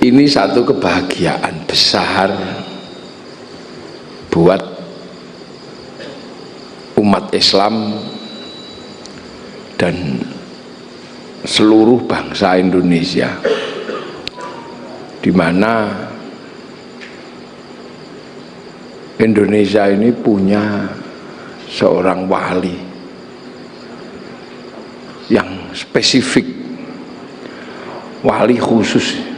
Ini satu kebahagiaan besar buat umat Islam dan seluruh bangsa Indonesia, di mana Indonesia ini punya seorang wali yang spesifik, wali khusus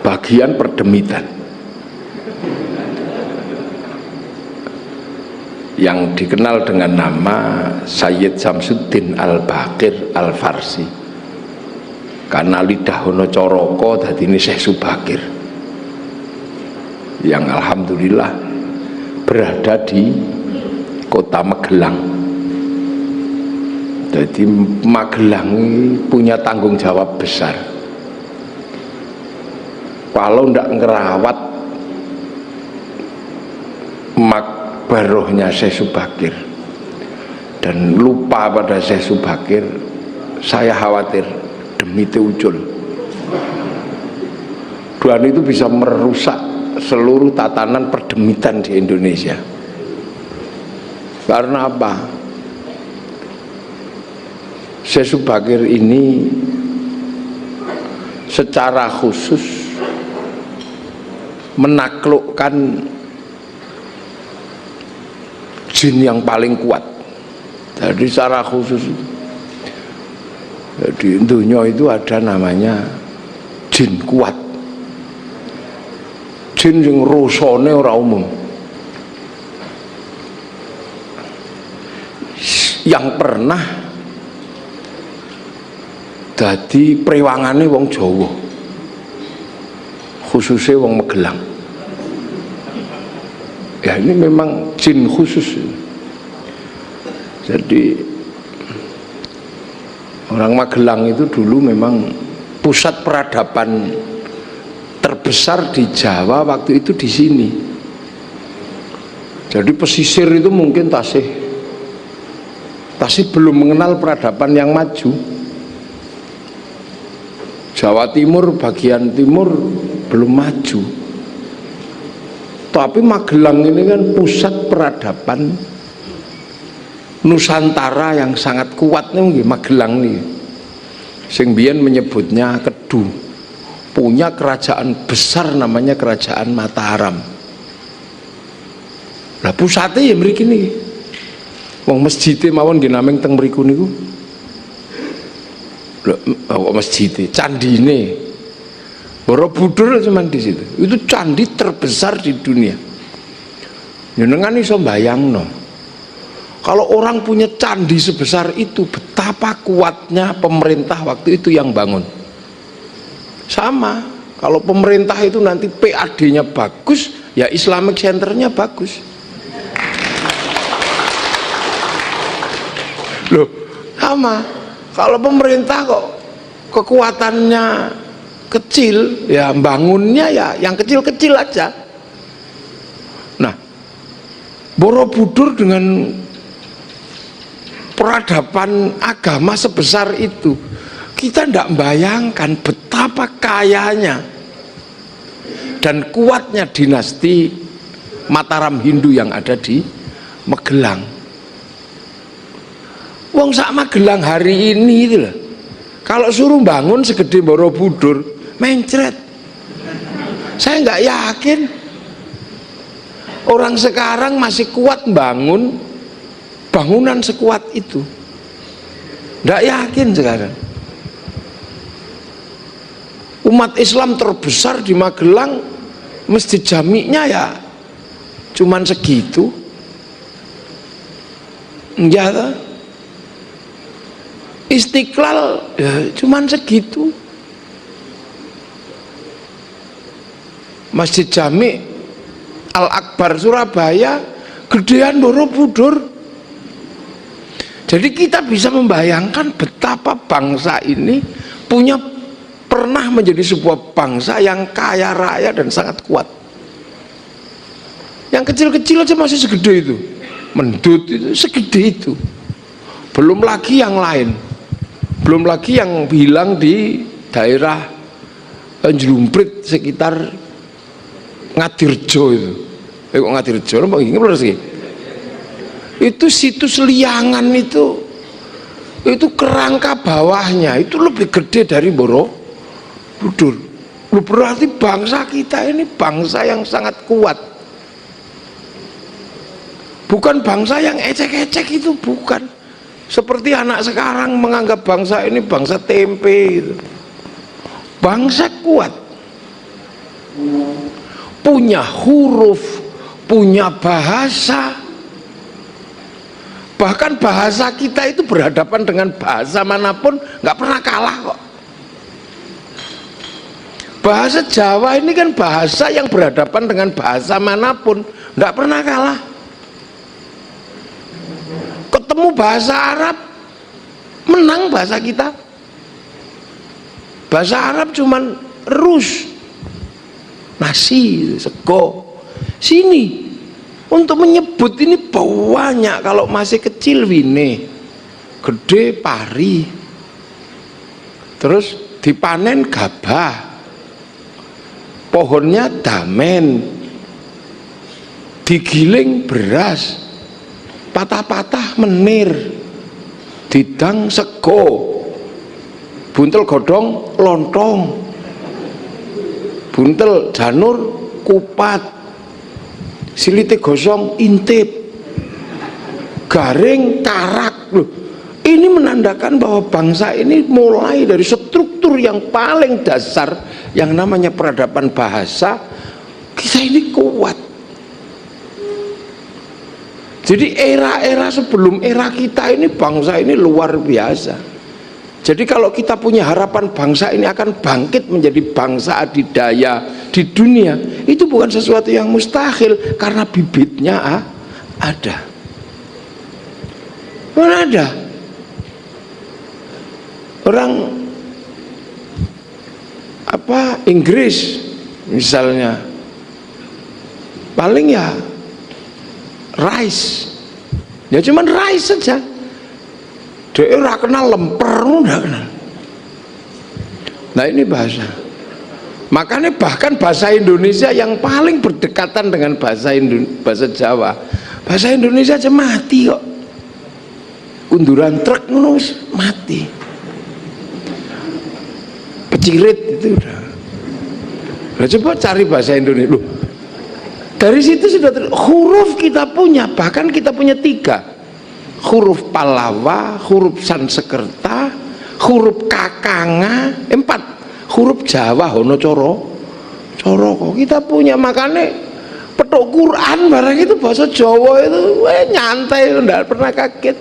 bagian perdemitan, yang dikenal dengan nama Sayyid Samsuddin Al-Baqir Al-Farsi, karena lidah ono coroko dadi ini Syekh Subakir, yang alhamdulillah berada di kota Magelang. Jadi Magelang punya tanggung jawab besar. Kalau ndak ngerawat makbarohnya Syekh Subakir dan lupa pada Syekh Subakir, saya khawatir demi Ucul dan itu bisa merusak seluruh tatanan perdemitan di Indonesia. Karena apa? Syekh Subakir ini secara khusus menaklukkan jin yang paling kuat. Jadi secara khusus, di dunia itu ada namanya jin kuat, jin yang rusone ora umum, yang pernah dadi prewangane wong Jawa, khususnya wong Magelang. Ya ini memang jin khusus. Jadi orang Magelang itu dulu memang pusat peradaban terbesar di Jawa waktu itu di sini. Jadi pesisir itu mungkin tasih belum mengenal peradaban yang maju. Jawa Timur bagian timur belum maju, tapi Magelang ini kan pusat peradaban Nusantara yang sangat kuat nih. Magelang nih, sing biyen menyebutnya Kedu, punya kerajaan besar namanya Kerajaan Mataram. Lah pusatnya ya mriki niki, wong masjidé mawon nggih namung teng mriku niku. Masjid, candine Borobudur cuma di situ. Itu candi terbesar di dunia. Jenengan iso bayangno, kalau orang punya candi sebesar itu, betapa kuatnya pemerintah waktu itu yang bangun. Sama, kalau pemerintah itu nanti PAD-nya bagus, ya Islamic Center-nya bagus. Loh, sama. Kalau pemerintah kok kekuatannya kecil, ya bangunnya ya yang kecil-kecil aja. Nah, Borobudur dengan peradaban agama sebesar itu, kita tidak membayangkan betapa kayanya dan kuatnya dinasti Mataram Hindu yang ada di Magelang. Wong sak Magelang hari ini itu loh, kalau suruh bangun segede Borobudur, mencret. Saya nggak yakin orang sekarang masih kuat bangun bangunan sekuat itu. Nggak yakin sekarang. Umat Islam terbesar di Magelang, masjid jami'nya ya cuman segitu. Enggak. Istiqlal ya cuman segitu. Masjid Jami' Al-Akbar Surabaya gedean Borobudur. Jadi kita bisa membayangkan betapa bangsa ini pernah menjadi sebuah bangsa yang kaya raya dan sangat kuat. Yang kecil-kecil aja masih segede itu, Mendut itu segede itu, belum lagi yang lain, belum lagi yang hilang di daerah njlumprit sekitar Ngadirjo itu. Kok Ngadirjo apa iki bener sih? Itu situs Liangan itu kerangka bawahnya itu lebih gede dari Borobudur. Berarti bangsa kita ini bangsa yang sangat kuat. Bukan bangsa yang ecek-ecek, itu bukan. Seperti anak sekarang menganggap bangsa ini bangsa tempe gitu. Bangsa kuat, punya huruf, punya bahasa. Bahkan bahasa kita itu berhadapan dengan bahasa manapun nggak pernah kalah kok. Bahasa Jawa ini kan bahasa yang berhadapan dengan bahasa manapun nggak pernah kalah. Ketemu bahasa Arab, menang bahasa kita. Bahasa Arab cuman rus, nasi, sego. Sini untuk menyebut ini banyak. Kalau masih kecil wine, gede pari, terus dipanen gabah, pohonnya damen, digiling beras, patah-patah menir, didang sego, buntel godong lontong, buntel janur kupat, silite gosong intip, garing karak. Loh, ini menandakan bahwa bangsa ini mulai dari struktur yang paling dasar yang namanya peradaban bahasa, kita ini kuat. Jadi era-era sebelum era kita ini bangsa ini luar biasa. Jadi kalau kita punya harapan bangsa ini akan bangkit menjadi bangsa adidaya di dunia, itu bukan sesuatu yang mustahil karena bibitnya ada. Mana ada orang Inggris misalnya, paling ya rice, ya cuman rice saja. Dia ora kenal lemper, enggak kenal. Nah ini bahasa. Makanya bahkan bahasa Indonesia yang paling berdekatan dengan bahasa Jawa, bahasa Indonesia aja mati kok. Unduran truk nus mati. Pecirit itu udah. Nah, coba cari bahasa Indonesia. Loh, dari situ sudah huruf kita punya, bahkan kita punya 3. Huruf Palawa, huruf Sansekerta, huruf Kakanga, 4 huruf Jawa Hono Coro kok kita punya. Makanya petuk Quran barang itu bahasa Jawa itu nyantai, enggak pernah kaget.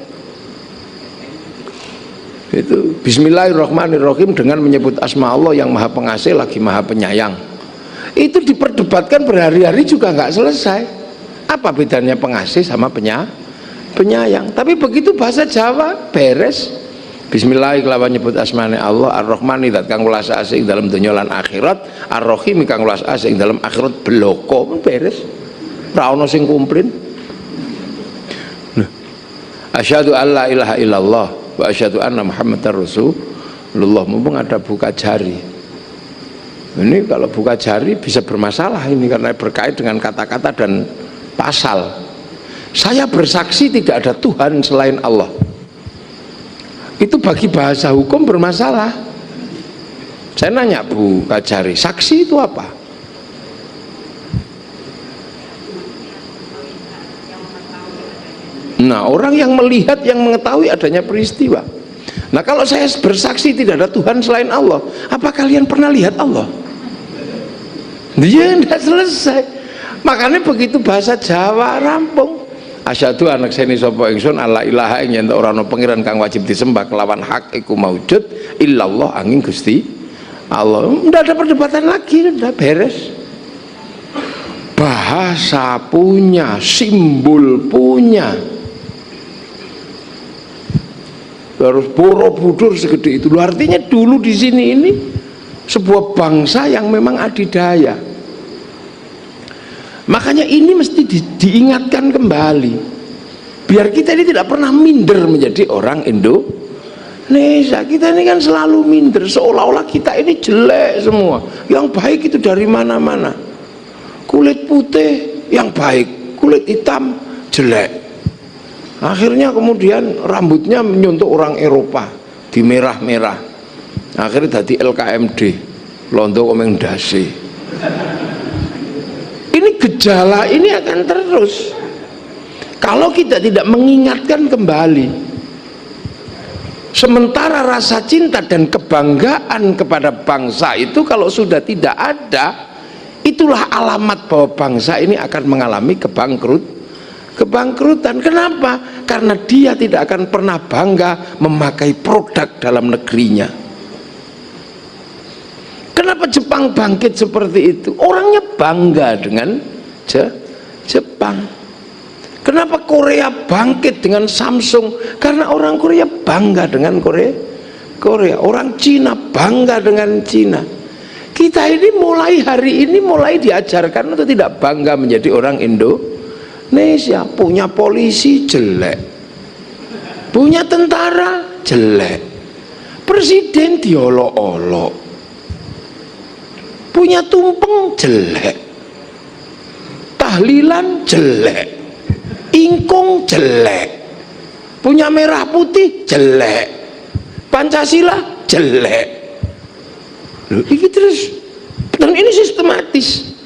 Itu Bismillahirrahmanirrahim dengan menyebut asma Allah yang maha pengasih lagi maha penyayang. Itu diperdebatkan berhari-hari juga nggak selesai. Apa bedanya pengasih sama penyayang? Tapi begitu bahasa Jawa beres. Bismillah kelawan nyebut asmane Allah Ar-Rahman zat kang welas asih dalam dunya lan akhirat, Ar-Rahim kang welas asih dalam akhirat bloko beres. Ora ono sing komplain. Asyhadu an la ilaha illallah wa asyhadu anna Muhammadar Rasulullah. Mumpung ada buka jari. Ini kalau buka jari bisa bermasalah ini karena berkait dengan kata-kata dan pasal. Saya bersaksi tidak ada Tuhan selain Allah. Itu bagi bahasa hukum bermasalah. Saya nanya Bu Kajari, saksi itu apa? Nah, orang yang melihat, yang mengetahui adanya peristiwa. Nah, kalau saya bersaksi tidak ada Tuhan selain Allah, apa kalian pernah lihat Allah? Dia tidak selesai. Makanya begitu bahasa Jawa rampung. Asyhadu anak seni sapa ingsun alla ilaha ing yen ora ana pangeran kang wajib disembah kelawan hak iku maujud illallah angin Gusti Allah. Enggak ada perdebatan lagi, udah beres. Bahasa punya, simbol punya. Harus Borobudur segede itu. Artinya dulu di sini ini sebuah bangsa yang memang adidaya. Makanya ini mesti diingatkan kembali biar kita ini tidak pernah minder menjadi orang Indonesia. Kita ini kan selalu minder, seolah-olah kita ini jelek semua. Yang baik itu dari mana-mana. Kulit putih yang baik, kulit hitam jelek. Akhirnya kemudian rambutnya menyuntuk orang Eropa, di merah-merah. Akhirnya jadi LKMD, londo omeng dasi. Ini gejala ini akan terus kalau kita tidak mengingatkan kembali. Sementara rasa cinta dan kebanggaan kepada bangsa itu kalau sudah tidak ada, itulah alamat bahwa bangsa ini akan mengalami kebangkrutan. Kenapa? Karena dia tidak akan pernah bangga memakai produk dalam negerinya. Kenapa Jepang bangkit seperti itu? Orangnya bangga dengan Jepang. Kenapa Korea bangkit dengan Samsung? Karena orang Korea bangga dengan Korea. Orang Cina bangga dengan Cina. Kita ini mulai hari ini mulai diajarkan untuk tidak bangga menjadi orang Indonesia. Punya polisi jelek, punya tentara jelek, presiden diolok-olok, punya tumpeng jelek, tahlilan jelek, ingkung jelek, punya merah putih jelek, Pancasila jelek. Loh, ini terus, dan ini sistematis.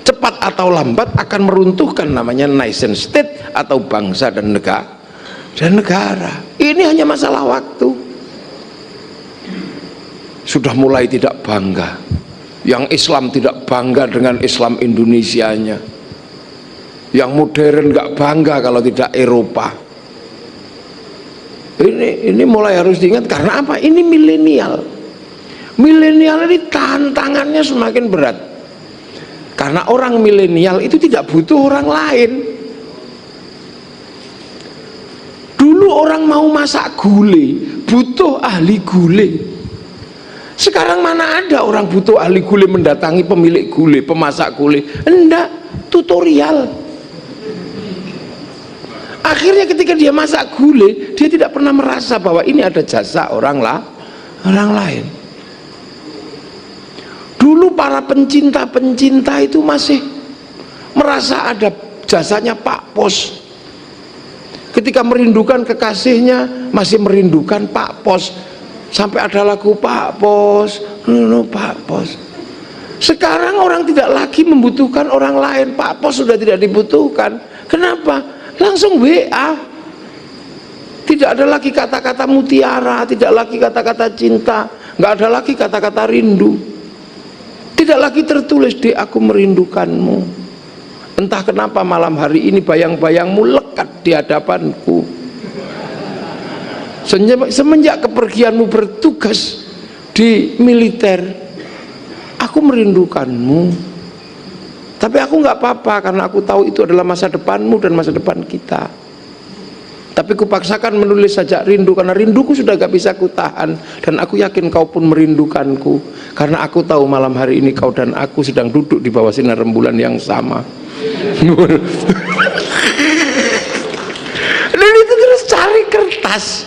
Cepat atau lambat akan meruntuhkan namanya nation state atau bangsa dan negara. Ini hanya masalah waktu. Sudah mulai tidak bangga. Yang Islam tidak bangga dengan Islam Indonesianya. Yang modern nggak bangga kalau tidak Eropa. Ini mulai harus diingat karena apa? Ini milenial. Milenial ini tantangannya semakin berat. Karena orang milenial itu tidak butuh orang lain. Dulu orang mau masak gulai butuh ahli gulai. Sekarang mana ada orang butuh ahli gulai mendatangi pemilik gulai, pemasak gulai. Enggak, tutorial. Akhirnya ketika dia masak gulai, dia tidak pernah merasa bahwa ini ada jasa orang lain. Dulu para pencinta itu masih merasa ada jasanya Pak Pos. Ketika merindukan kekasihnya masih merindukan Pak Pos. Sampai ada lagu Pak Pos, Pak Pos. Sekarang orang tidak lagi membutuhkan orang lain. Pak Pos sudah tidak dibutuhkan. Kenapa? Langsung WA. Tidak ada lagi kata-kata mutiara, tidak lagi kata-kata cinta, nggak ada lagi kata-kata rindu. Tidak lagi tertulis di aku merindukanmu. Entah kenapa malam hari ini bayang-bayangmu lekat di hadapanku. Semenjak kepergianmu bertugas di militer, aku merindukanmu. Tapi aku nggak apa-apa karena aku tahu itu adalah masa depanmu dan masa depan kita. Tapi kupaksakan menulis saja rindu karena rinduku sudah gak bisa kutahan. Dan aku yakin kau pun merindukanku. Karena aku tahu malam hari ini kau dan aku sedang duduk di bawah sinar rembulan yang sama. Dan itu terus cari kertas.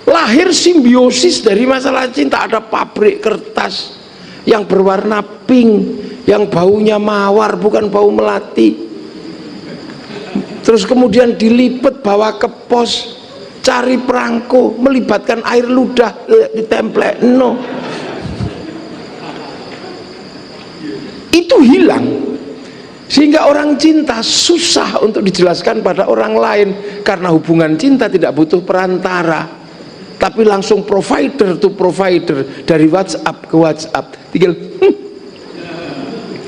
Lahir simbiosis dari masalah cinta. Ada pabrik kertas yang berwarna pink, yang baunya mawar bukan bau melati. Terus kemudian dilipet bawa ke pos, cari perangko, melibatkan air ludah, ditemplek, no. Itu hilang. Sehingga orang cinta susah untuk dijelaskan pada orang lain. Karena hubungan cinta tidak butuh perantara, tapi langsung provider to provider, dari WhatsApp ke WhatsApp. Tinggal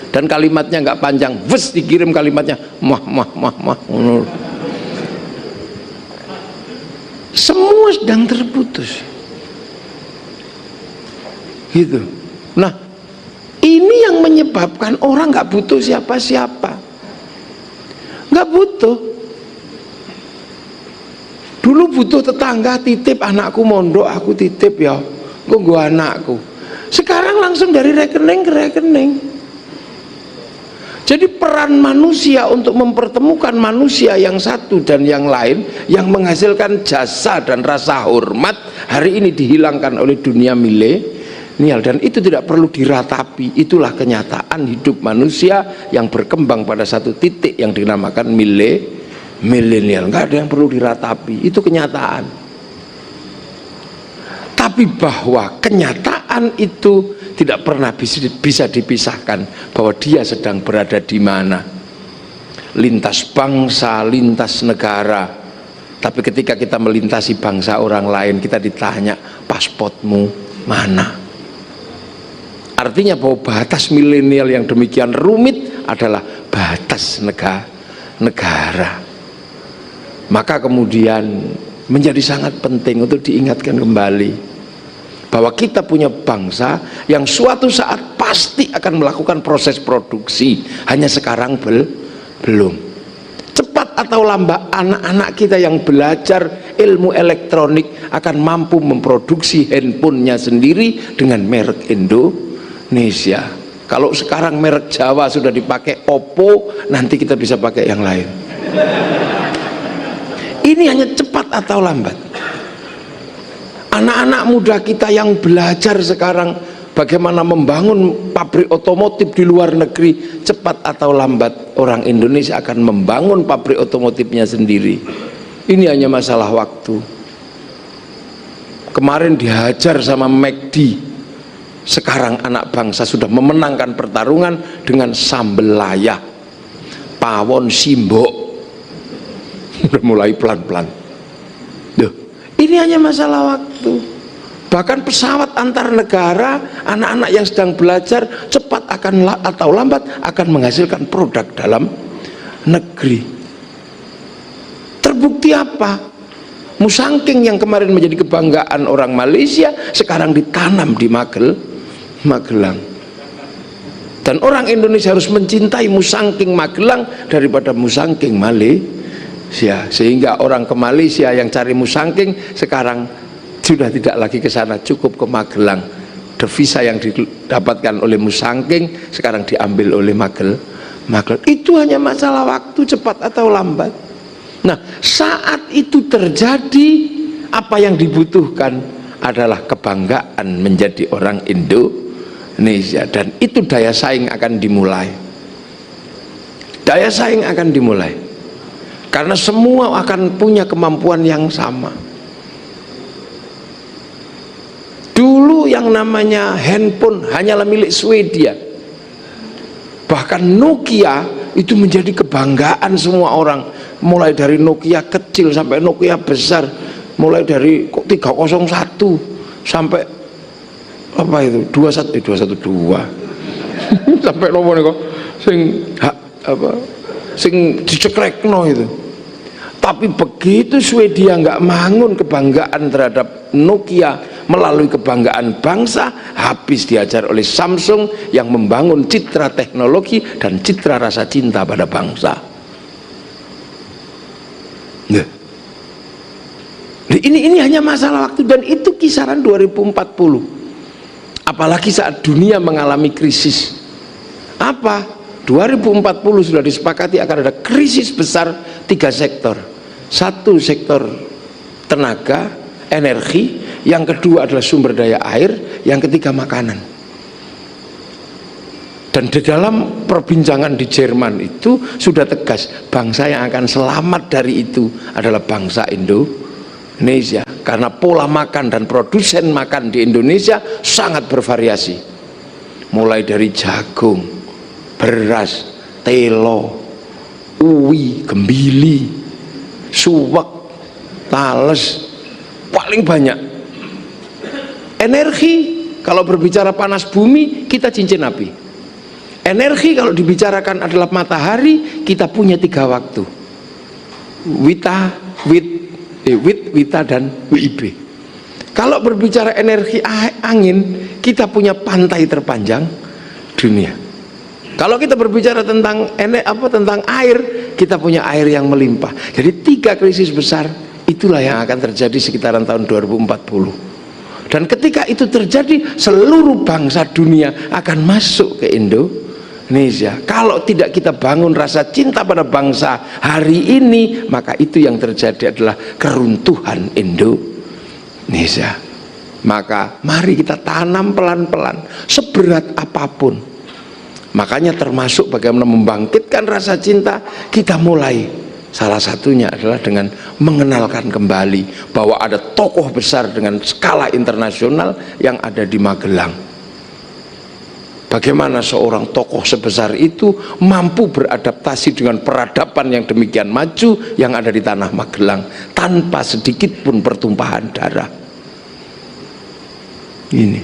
dan kalimatnya nggak panjang, wes dikirim kalimatnya mah. Semua sedang terputus gitu. Nah, ini yang menyebabkan orang nggak butuh siapa-siapa, nggak butuh. Dulu butuh tetangga titip, anakku mondok aku titip ya, gua anakku. Sekarang langsung dari rekening ke rekening. Jadi peran manusia untuk mempertemukan manusia yang satu dan yang lain, yang menghasilkan jasa dan rasa hormat, hari ini dihilangkan oleh dunia milenial, dan itu tidak perlu diratapi. Itulah kenyataan hidup manusia yang berkembang pada satu titik yang dinamakan milenial. Nggak ada yang perlu diratapi, itu kenyataan. Tapi bahwa kenyataan itu tidak pernah bisa dipisahkan, bahwa dia sedang berada di mana, lintas bangsa, lintas negara. Tapi ketika kita melintasi bangsa orang lain, kita ditanya, pasportmu mana? Artinya bahwa batas milenial yang demikian rumit adalah batas negara. Maka kemudian menjadi sangat penting untuk diingatkan kembali bahwa kita punya bangsa yang suatu saat pasti akan melakukan proses produksi, hanya sekarang belum. Cepat atau lambat anak-anak kita yang belajar ilmu elektronik akan mampu memproduksi handphonenya sendiri dengan merek Indonesia. Kalau sekarang merek Jawa sudah dipakai Oppo, nanti kita bisa pakai yang lain. Ini hanya cepat atau lambat. Anak-anak muda kita yang belajar sekarang bagaimana membangun pabrik otomotif di luar negeri, cepat atau lambat orang Indonesia akan membangun pabrik otomotifnya sendiri. Ini hanya masalah waktu. Kemarin dihajar sama McD, sekarang anak bangsa sudah memenangkan pertarungan dengan sambel layak, pawon simbok. Udah mulai pelan-pelan. Ini hanya masalah waktu. Bahkan pesawat antar negara, anak-anak yang sedang belajar cepat atau lambat akan menghasilkan produk dalam negeri. Terbukti apa? Musangking yang kemarin menjadi kebanggaan orang Malaysia sekarang ditanam di Magelang. Dan orang Indonesia harus mencintai musangking Magelang daripada musangking Malaysia, sehingga orang ke Malaysia yang cari musangking sekarang sudah tidak lagi ke sana, cukup ke Magelang. Devisa yang didapatkan oleh musangking sekarang diambil oleh Magelang. Itu hanya masalah waktu, cepat atau lambat. Nah, saat itu terjadi, apa yang dibutuhkan adalah kebanggaan menjadi orang Indonesia, dan itu daya saing akan dimulai. Daya saing akan dimulai karena semua akan punya kemampuan yang sama. Dulu yang namanya handphone hanyalah milik Swedia, bahkan Nokia itu menjadi kebanggaan semua orang, mulai dari Nokia kecil sampai Nokia besar, mulai dari 301 sampai apa itu 212 sampai nomor nih kok sing dicekrekno itu. Tapi begitu Swedia nggak bangun kebanggaan terhadap Nokia melalui kebanggaan bangsa, habis diajar oleh Samsung yang membangun citra teknologi dan citra rasa cinta pada bangsa. Nah, ini hanya masalah waktu, dan itu kisaran 2040. Apalagi saat dunia mengalami krisis. Apa? 2040 sudah disepakati akan ada krisis besar 3 sektor. Satu sektor tenaga, energi, yang kedua adalah sumber daya air, yang ketiga makanan. Dan di dalam perbincangan di Jerman itu sudah tegas, bangsa yang akan selamat dari itu adalah bangsa Indonesia, karena pola makan dan produsen makan di Indonesia sangat bervariasi, mulai dari jagung, beras, telo, uwi, gembili, suwek, tales, paling banyak. Energi, kalau berbicara panas bumi, kita cincin api. Energi kalau dibicarakan adalah matahari, kita punya 3 waktu, Wita, Wita dan WIB. Kalau berbicara energi angin, kita punya pantai terpanjang dunia. Kalau kita berbicara tentang tentang air, kita punya air yang melimpah. Jadi 3 krisis besar itulah yang akan terjadi sekitaran tahun 2040. Dan ketika itu terjadi, seluruh bangsa dunia akan masuk ke Indonesia. Kalau tidak kita bangun rasa cinta pada bangsa hari ini, maka itu yang terjadi adalah keruntuhan Indonesia. Indonesia. Maka mari kita tanam pelan-pelan, seberat apapun. Makanya termasuk bagaimana membangkitkan rasa cinta, kita mulai. Salah satunya adalah dengan mengenalkan kembali bahwa ada tokoh besar dengan skala internasional yang ada di Magelang. Bagaimana seorang tokoh sebesar itu mampu beradaptasi dengan peradaban yang demikian maju yang ada di tanah Magelang tanpa sedikit pun pertumpahan darah. Ini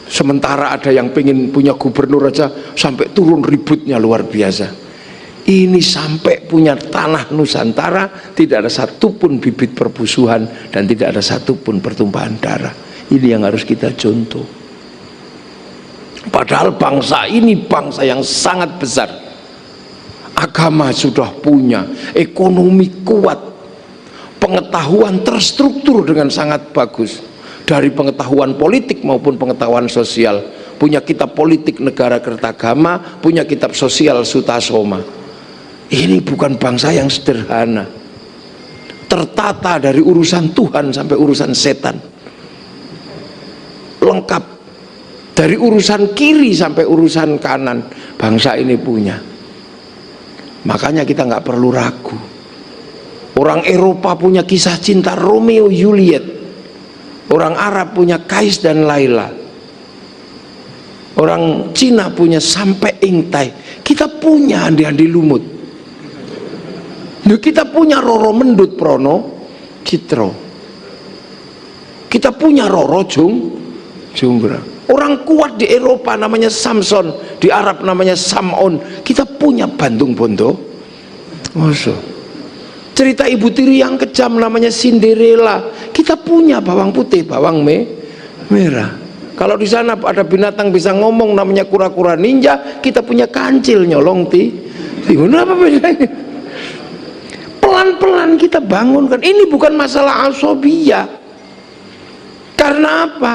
sementara ada yang pengen punya gubernur aja sampai turun ributnya luar biasa. Ini sampai punya tanah Nusantara tidak ada satupun bibit permusuhan dan tidak ada satupun pertumpahan darah. Ini yang harus kita contoh. Padahal bangsa ini bangsa yang sangat besar, agama sudah punya, ekonomi kuat, pengetahuan terstruktur dengan sangat bagus. Dari pengetahuan politik maupun pengetahuan sosial, punya kitab politik negara kertagama, punya kitab sosial Sutasoma. Ini bukan bangsa yang sederhana, tertata dari urusan Tuhan sampai urusan setan, lengkap dari urusan kiri sampai urusan kanan. Bangsa ini punya, makanya kita nggak perlu ragu. Orang Eropa punya kisah cinta Romeo Juliet, orang Arab punya Kais dan Laila, orang Cina punya Sampai Ingtai, kita punya Andi-Andi Lumut, kita punya Roro Mendut Prono Citro, kita punya Roro Junggra. Orang kuat di Eropa namanya Samson, di Arab namanya Samon, kita punya Bandung Bondo. Cerita ibu tiri yang kejam namanya Cinderella, kita punya Bawang Putih, Bawang Merah. Kalau di sana ada binatang bisa ngomong namanya kura-kura ninja, kita punya Kancil Nyolong Timun. Apa bedanya? Pelan-pelan kita bangunkan. Ini bukan masalah asobiyah. Karena apa?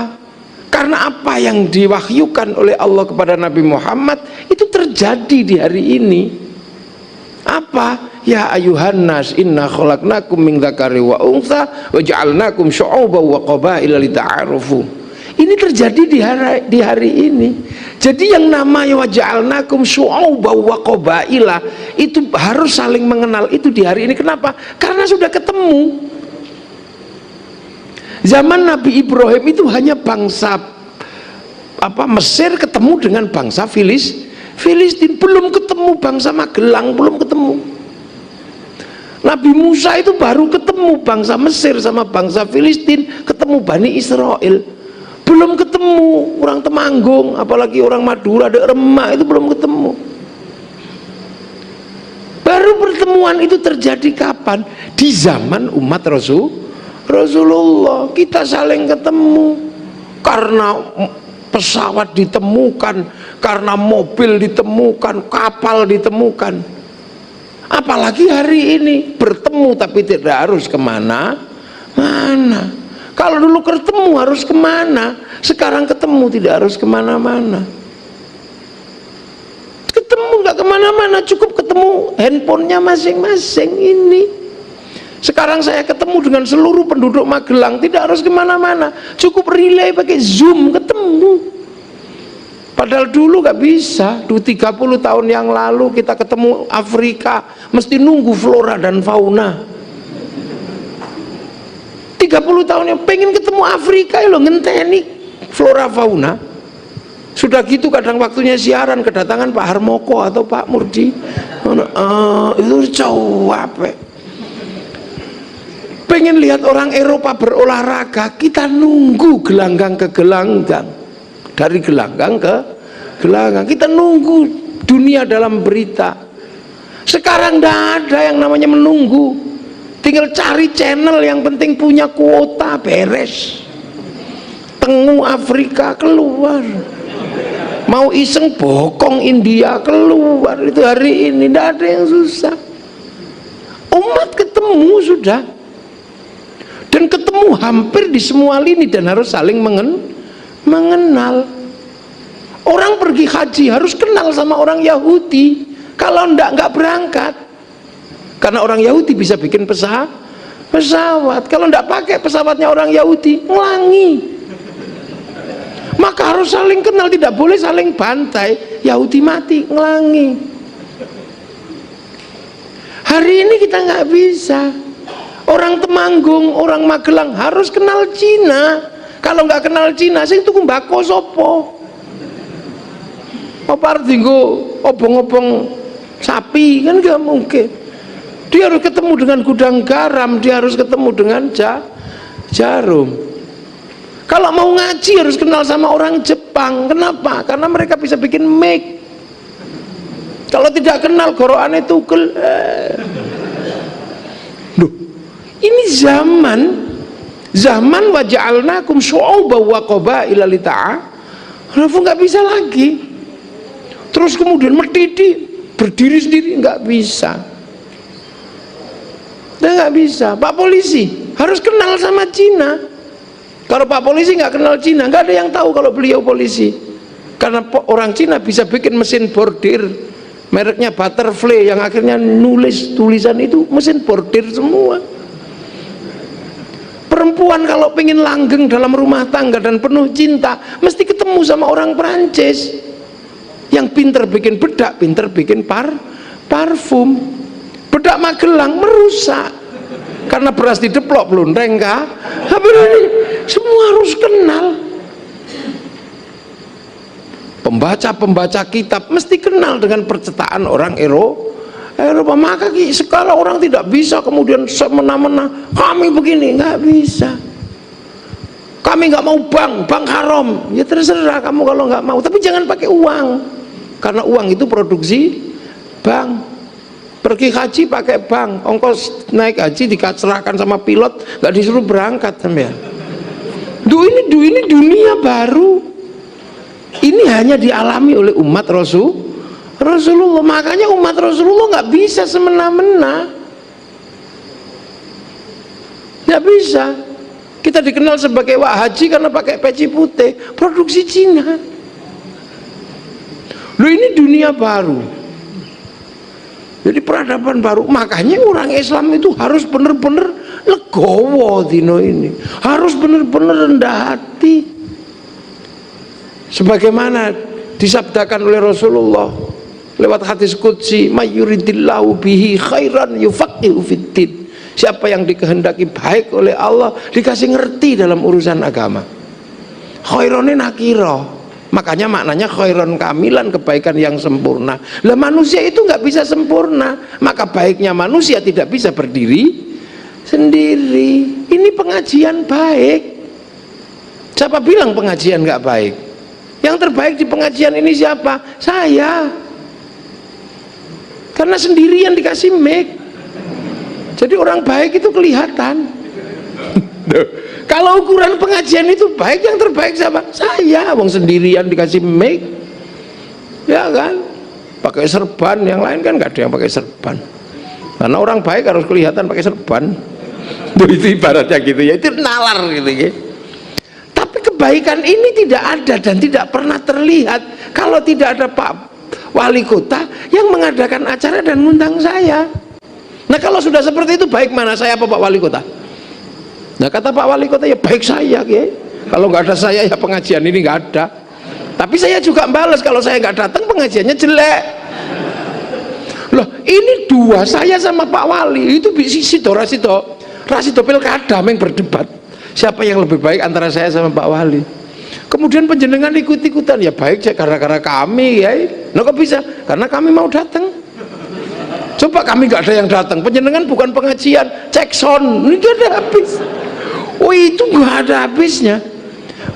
Karena apa yang diwahyukan oleh Allah kepada Nabi Muhammad itu terjadi di hari ini. Apa? Ya ayuhan nas inna khalaqnakum min dzakari wa untha wa ja'alnakum syu'uban wa qabaila lita'arufu. Ini terjadi di hari ini. Jadi yang namanya wa ja'alnakum syu'uban wa qabaila itu harus saling mengenal itu di hari ini. Kenapa? Karena sudah ketemu. Zaman Nabi Ibrahim itu hanya bangsa Mesir ketemu dengan bangsa Filistin, belum ketemu bangsa Magelang, belum ketemu. Nabi Musa itu baru ketemu bangsa Mesir sama bangsa Filistin, ketemu Bani Israel, belum ketemu orang Temanggung, apalagi orang Madura, ada Remak, itu belum ketemu. Baru pertemuan itu terjadi kapan? Di zaman umat Rasulullah. Kita saling ketemu karena pesawat ditemukan, karena mobil ditemukan, kapal ditemukan. Apalagi hari ini bertemu tapi tidak harus kemana-mana. Kalau dulu ketemu harus kemana, sekarang ketemu tidak harus kemana-mana. Ketemu nggak kemana-mana, cukup ketemu handphonenya masing-masing ini. Sekarang saya ketemu dengan seluruh penduduk Magelang, tidak harus kemana-mana, cukup relay pakai Zoom ketemu. Padahal dulu gak bisa. 30 tahun yang lalu kita ketemu Afrika mesti nunggu flora dan fauna. 30 tahun yang pengen ketemu Afrika ya lo ngenteni flora fauna. Sudah gitu kadang waktunya siaran kedatangan Pak Harmoko atau Pak Murdi, itu capek. Pengen lihat orang Eropa berolahraga, kita nunggu gelanggang ke gelanggang, dari gelanggang ke gelanggang, kita nunggu dunia dalam berita. Sekarang tidak ada yang namanya menunggu, tinggal cari channel, yang penting punya kuota, beres. Tengu Afrika keluar, mau iseng bokong India keluar. Itu hari ini tidak ada yang susah. Umat ketemu sudah, dan ketemu hampir di semua lini, dan harus saling mengenal. Orang pergi haji harus kenal sama orang Yahudi, kalau nggak berangkat. Karena orang Yahudi bisa bikin pesawat. Kalau tidak pakai pesawatnya orang Yahudi, ngelangi. Maka harus saling kenal, tidak boleh saling bantai. Yahudi mati, ngelangi. Hari ini kita nggak bisa. Orang Temanggung, orang Magelang harus kenal Cina. Kalau nggak kenal Cina, sing tuku mbako sopo? Apa artinya obong-obong sapi? Kan nggak mungkin. Dia harus ketemu dengan gudang garam, dia harus ketemu dengan jarum. Kalau mau ngaji harus kenal sama orang Jepang. Kenapa? Karena mereka bisa bikin mic. Kalau tidak kenal goroane tukel. Duh, ini zaman waja'alnakum syu'uban wa qabaila lita'arafu, nggak bisa lagi. Terus kemudian merdidi, berdiri sendiri, nggak bisa. Nggak bisa. Pak polisi harus kenal sama Cina. Kalau Pak polisi nggak kenal Cina, nggak ada yang tahu kalau beliau polisi. Karena orang Cina bisa bikin mesin bordir, mereknya Butterfly, yang akhirnya nulis tulisan itu mesin bordir semua. Perempuan kalau pengen langgeng dalam rumah tangga dan penuh cinta, mesti ketemu sama orang Perancis yang pinter bikin bedak, pinter bikin parfum. Bedak Magelang merusak karena beras dideplok blundeng kah? Semua harus kenal. Pembaca kitab mesti kenal dengan percetaan orang Eropa. Maka sekala orang tidak bisa kemudian semena-mena kami begini, nggak bisa. Kami nggak mau bank haram. Ya terserah kamu kalau nggak mau, tapi jangan pakai uang, karena uang itu produksi bank. Pergi haji pakai bank, ongkos naik haji dikacerakan sama pilot, nggak disuruh berangkat sampean. Ini dunia baru. Ini hanya dialami oleh umat Rasulullah. Makanya umat Rasulullah nggak bisa semena-mena, nggak bisa. Kita dikenal sebagai wak haji karena pakai peci putih, produksi Cina. Ini dunia baru. Jadi peradaban baru. Makanya orang Islam itu harus benar-benar legowo dino ini, harus benar-benar rendah hati, sebagaimana disabdakan oleh Rasulullah lewat hadis qudsi, mayyuridillahu bihi khairan yufaqihu fiddin. Siapa yang dikehendaki baik oleh Allah dikasih ngerti dalam urusan agama. Khaironnya nakiro, makanya maknanya khairon kamilan, kebaikan yang sempurna. Lah manusia itu nggak bisa sempurna, maka baiknya manusia tidak bisa berdiri sendiri. Ini pengajian baik. Siapa bilang pengajian nggak baik? Yang terbaik di pengajian ini siapa? Saya. Karena sendirian dikasih mic. Jadi orang baik itu kelihatan. Kalau ukuran pengajian itu baik, yang terbaik siapa? Saya. Wong sendirian dikasih mic, ya kan? Pakai serban, yang lain kan nggak ada yang pakai serban. Karena orang baik harus kelihatan pakai serban. Itu ibaratnya gitu ya, itu nalar gitu ya. Tapi kebaikan ini tidak ada dan tidak pernah terlihat kalau tidak ada Pak Wali Kota yang mengadakan acara dan ngundang saya. Nah kalau sudah seperti itu, baik mana saya apa Pak Wali Kota? Nah kata Pak Wali Kota, ya baik saya ya. Kalau nggak ada saya ya pengajian ini nggak ada. Tapi saya juga balas, kalau saya nggak datang pengajiannya jelek. Loh ini dua, saya sama Pak Wali itu Rasido pilkada yang berdebat siapa yang lebih baik antara saya sama Pak Wali. Kemudian penjenengan ikut-ikutan, ya baik saya karena kami ya. Nah kok bisa? Karena kami mau datang. Coba kami nggak ada yang datang, penjenengan bukan pengajian, cek sound, ini nggak ada habis. Oh itu nggak ada habisnya.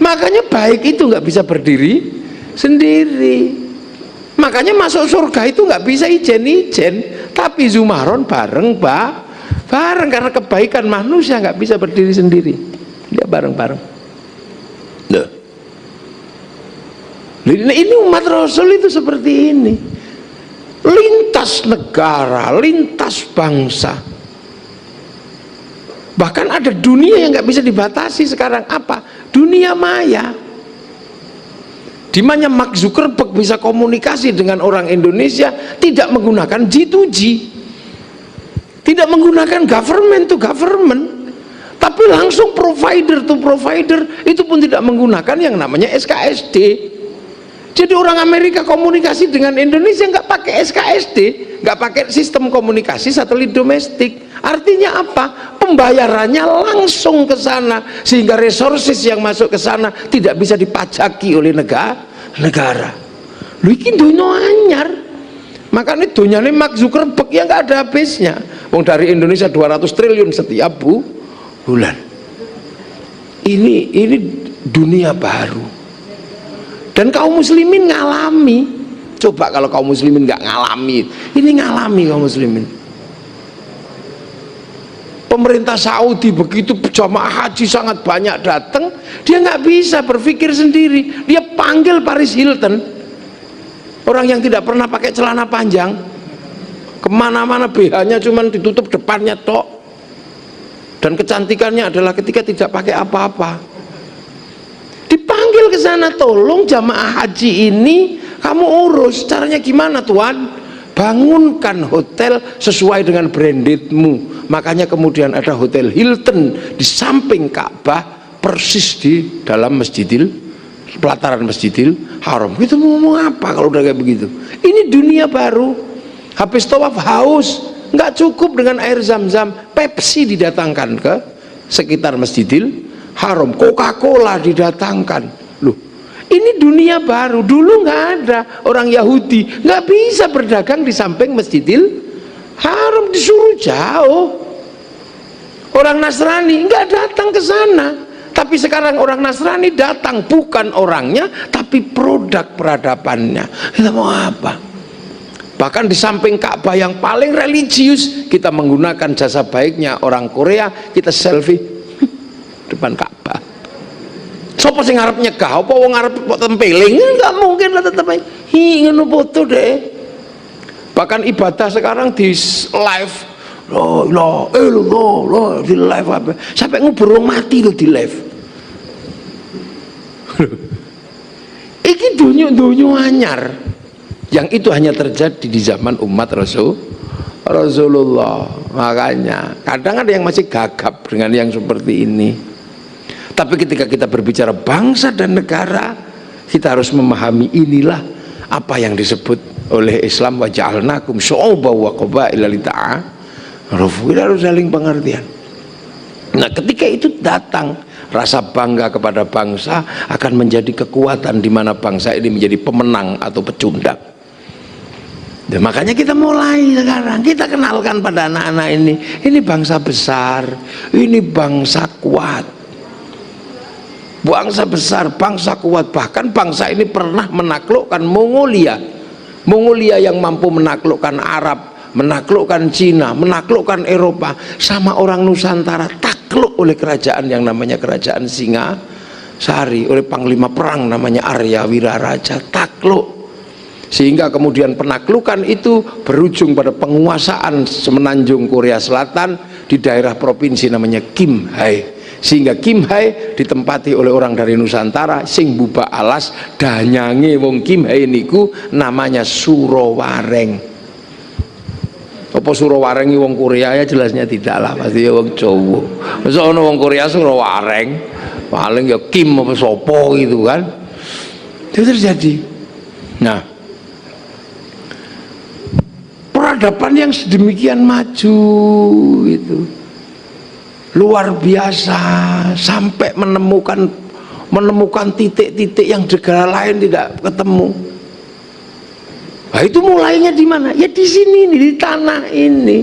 Makanya baik itu nggak bisa berdiri sendiri. Makanya masuk surga itu nggak bisa ijen-ijen, tapi Zumaron bareng karena kebaikan manusia nggak bisa berdiri sendiri, dia bareng-bareng. Nah, ini umat Rasul itu seperti ini, lintas negara, lintas bangsa, bahkan ada dunia yang nggak bisa dibatasi sekarang. Apa? Dunia maya, di mana Mark Zuckerberg bisa komunikasi dengan orang Indonesia tidak menggunakan G2G, Tidak menggunakan government to government, tapi langsung provider to provider. Itu pun tidak menggunakan yang namanya SKSD. Jadi orang Amerika komunikasi dengan Indonesia nggak pakai SKSD, nggak pakai sistem komunikasi satelit domestik. Artinya apa? Pembayarannya langsung ke sana, sehingga resources yang masuk ke sana tidak bisa dipajaki oleh negara. Lu iki donya anyar. Makanya donyane Mark Zuckerberg yang nggak ada habisnya. Wong dari Indonesia 200 triliun setiap bulan. Ini dunia baru. Dan kaum muslimin ngalami. Coba kalau kaum muslimin nggak ngalami, ini ngalami kaum muslimin. Pemerintah Saudi begitu jamaah haji sangat banyak datang, dia nggak bisa berpikir sendiri. Dia panggil Paris Hilton, orang yang tidak pernah pakai celana panjang, kemana-mana BH-nya cuman ditutup depannya tok, dan kecantikannya adalah ketika tidak pakai apa-apa. Dipanggil ke sana, tolong jamaah haji ini kamu urus. Caranya gimana tuan? Bangunkan hotel sesuai dengan brandedmu. Makanya kemudian ada hotel Hilton di samping Ka'bah, persis di dalam pelataran Masjidil Haram. Itu mau ngomong apa kalau udah kayak begitu? Ini dunia baru. Habis tawaf haus, nggak cukup dengan air zam-zam, Pepsi didatangkan ke sekitar Masjidil Haram, Coca-Cola didatangkan. Loh, ini dunia baru. Dulu nggak ada. Orang Yahudi nggak bisa berdagang di samping Masjidil Haram, disuruh jauh. Orang Nasrani nggak datang ke sana. Tapi sekarang orang Nasrani datang, bukan orangnya tapi produk peradabannya. Kita mau apa? Bahkan di samping Ka'bah yang paling religius, kita menggunakan jasa baiknya orang Korea, kita selfie depan Ka'bah. Sopo sing ngarep nyegah, apa wong ngarep tempeling? Enggak mungkin lah, tetep ngono foto deh. Bahkan ibadah sekarang di live, di live apa? Sampai ngubur wong mati loh di live. Iki dunia anyar. Yang itu hanya terjadi di zaman umat Rasulullah. Makanya kadang ada yang masih gagap dengan yang seperti ini. Tapi ketika kita berbicara bangsa dan negara, kita harus memahami inilah apa yang disebut oleh Islam, wa ja'alnakum syu'uban wa qabaila lita'arafu. Kita harus saling pengertian. Nah, ketika itu datang, rasa bangga kepada bangsa akan menjadi kekuatan di mana bangsa ini menjadi pemenang atau pecundang. Dan makanya kita mulai sekarang, kita kenalkan pada anak-anak ini bangsa besar, ini bangsa kuat. Bangsa besar, bangsa kuat. Bahkan bangsa ini pernah menaklukkan Mongolia yang mampu menaklukkan Arab, menaklukkan Cina, menaklukkan Eropa. Sama orang Nusantara takluk oleh kerajaan yang namanya kerajaan Singasari, oleh panglima perang namanya Arya Wiraraja, takluk. Sehingga kemudian penaklukan itu berujung pada penguasaan semenanjung Korea Selatan di daerah provinsi namanya Kimhae. Sehingga Kimhae ditempati oleh orang dari Nusantara sing bubak alas danyange wong Kimhae niku namanya Surowareng. Apa Surowareng wong Korea? Ya jelasnya tidak lah, pasti ya wong Jawa. Masa ono wong Korea Surowareng, paling ya Kim apa sopo gitu kan. Itu terjadi. Nah, peradaban yang sedemikian maju itu luar biasa, sampai menemukan titik-titik yang negara lain tidak ketemu. Nah, itu mulainya di mana? Ya di sini, di tanah ini.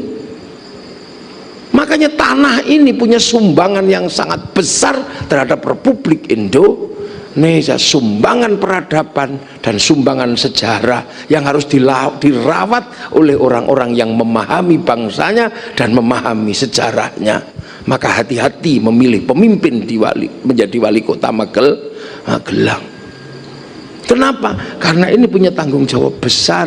Makanya tanah ini punya sumbangan yang sangat besar terhadap Republik Indonesia, sumbangan peradaban dan sumbangan sejarah yang harus dirawat oleh orang-orang yang memahami bangsanya dan memahami sejarahnya. Maka hati-hati memilih pemimpin menjadi wali kota Magelang. Kenapa? Karena ini punya tanggung jawab besar.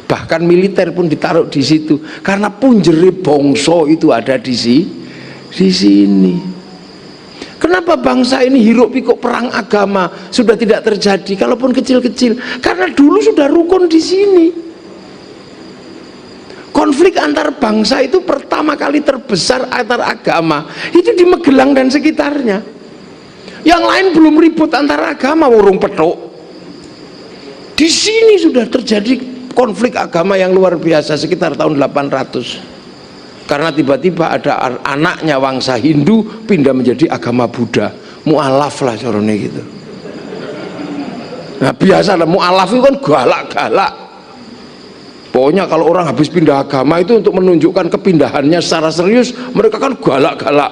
Bahkan militer pun ditaruh di situ. Karena punjere bangsa itu ada di sini. Kenapa bangsa ini hiruk pikuk perang agama sudah tidak terjadi? Kalaupun kecil-kecil, karena dulu sudah rukun di sini. Konflik antar bangsa itu pertama kali terbesar antar agama itu di Magelang dan sekitarnya. Yang lain belum ribut antar agama, warung petuk. Di sini sudah terjadi konflik agama yang luar biasa sekitar tahun 800. Karena tiba-tiba ada anaknya Wangsa Hindu pindah menjadi agama Buddha. Mu'alaf lah caranya gitu. Nah biasa lah, mu'alaf itu kan galak-galak. Pokoknya kalau orang habis pindah agama itu untuk menunjukkan kepindahannya secara serius, mereka kan galak-galak.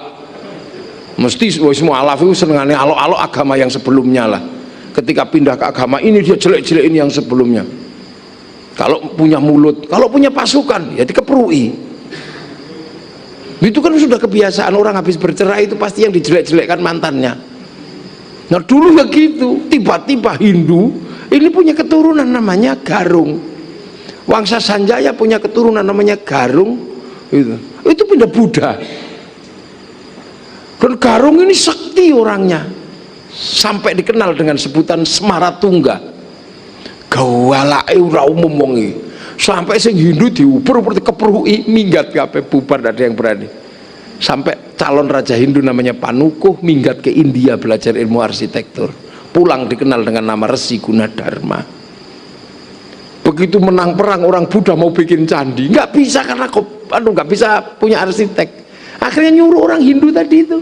Mesti semua alaf itu senengannya alok-alok agama yang sebelumnya lah. Ketika pindah ke agama ini dia jelek-jelekin yang sebelumnya. Kalau punya mulut, kalau punya pasukan ya dikeprui. Itu kan sudah kebiasaan orang habis bercerai itu pasti yang dijelek-jelekkan mantannya. Nah dulu ya gitu, tiba-tiba Hindu ini punya keturunan namanya Garung. Wangsa Sanjaya punya keturunan namanya Garung, itu pindah Buddha. Dan Garung ini sakti orangnya, sampai dikenal dengan sebutan Semaratungga. Gawalake ora umum wong iki. Sampai sing Hindu diuber-uber keprui minggat kabeh bubar, tidak ada yang berani. Sampai calon raja Hindu namanya Panukuh minggat ke India belajar ilmu arsitektur. Pulang dikenal dengan nama Resi Gunadarma. Begitu menang perang orang Buddha mau bikin candi, nggak bisa karena nggak bisa punya arsitek. Akhirnya nyuruh orang Hindu tadi itu.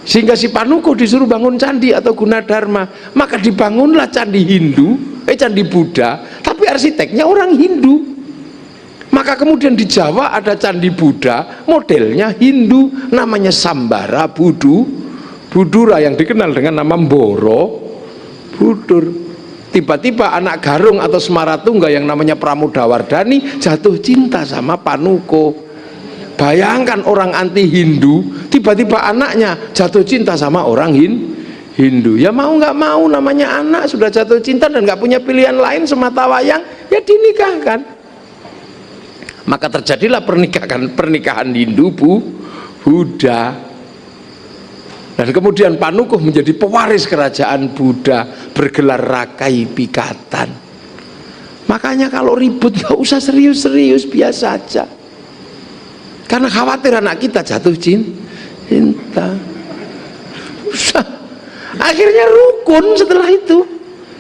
Sehingga si Panukuh disuruh bangun candi atau Gunadarma, maka dibangunlah candi Hindu, candi Buddha, tapi arsiteknya orang Hindu. Maka kemudian di Jawa ada candi Buddha, modelnya Hindu, namanya Sambara Budura yang dikenal dengan nama Mboro Budur. Tiba-tiba anak Garung atau Semaratungga yang namanya Pramodawardhani jatuh cinta sama Panukuh. Bayangkan orang anti Hindu, tiba-tiba anaknya jatuh cinta sama orang Hindu. Ya mau nggak mau, namanya anak sudah jatuh cinta dan nggak punya pilihan lain semata wayang, ya dinikahkan. Maka terjadilah pernikahan Hindu Buddha. Dan kemudian Panukuh menjadi pewaris kerajaan Buddha, bergelar Rakai Pikatan. Makanya kalau ribut gak usah serius-serius, biasa aja. Karena khawatir anak kita jatuh cinta. Akhirnya rukun setelah itu.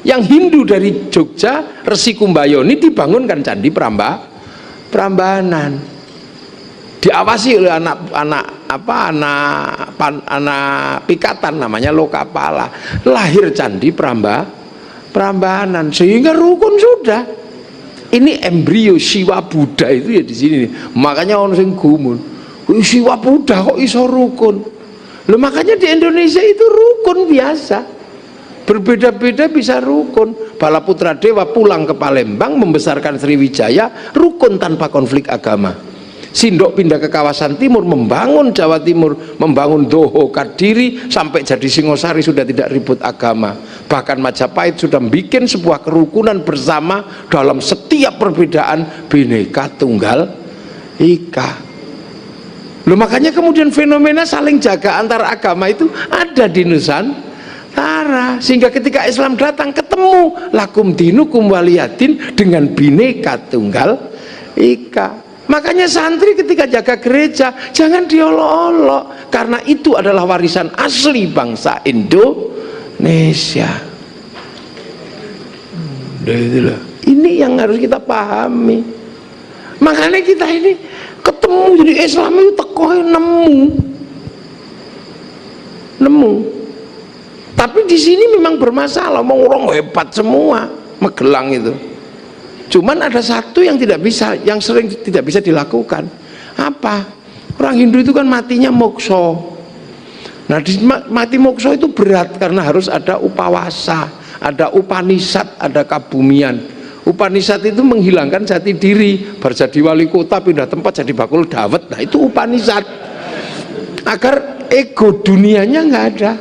Yang Hindu dari Jogja, Resi Kumbayoni dibangunkan candi Prambanan. Diawasi oleh anak Pikatan namanya Lokapala. Lahir candi Prambanan sehingga rukun sudah. Ini embrio Siwa Buddha itu ya di sini. Makanya orang sing gumun, Siwa Buddha kok iso rukun. Loh, makanya di Indonesia itu rukun biasa. Berbeda-beda bisa rukun. Balaputra Dewa pulang ke Palembang membesarkan Sriwijaya, rukun tanpa konflik agama. Sindok pindah ke kawasan timur, membangun Jawa Timur, membangun Doho Kadiri, sampai jadi Singosari sudah tidak ribut agama. Bahkan Majapahit sudah bikin sebuah kerukunan bersama dalam setiap perbedaan, Bhinneka Tunggal Ika. Loh, makanya kemudian fenomena saling jaga antar agama itu ada di Nusantara, sehingga ketika Islam datang ketemu lakum dinukum waliyadin dengan Bhinneka Tunggal Ika. Makanya santri ketika jaga gereja jangan diolok-olok, karena itu adalah warisan asli bangsa Indonesia. Ini yang harus kita pahami. Makanya kita ini ketemu jadi Islam itu tekoh nemu. Tapi di sini memang bermasalah, mau orang hebat semua Magelang itu. Cuman ada satu yang tidak bisa, yang sering tidak bisa dilakukan. Apa? Orang Hindu itu kan matinya mokso. Nah, mati mokso itu berat karena harus ada upawasa, ada upanisad, ada kabumian. Upanisad itu menghilangkan jati diri, berjadi wali kota, pindah tempat jadi bakul dawet. Nah, itu upanisad. Agar ego dunianya nggak ada.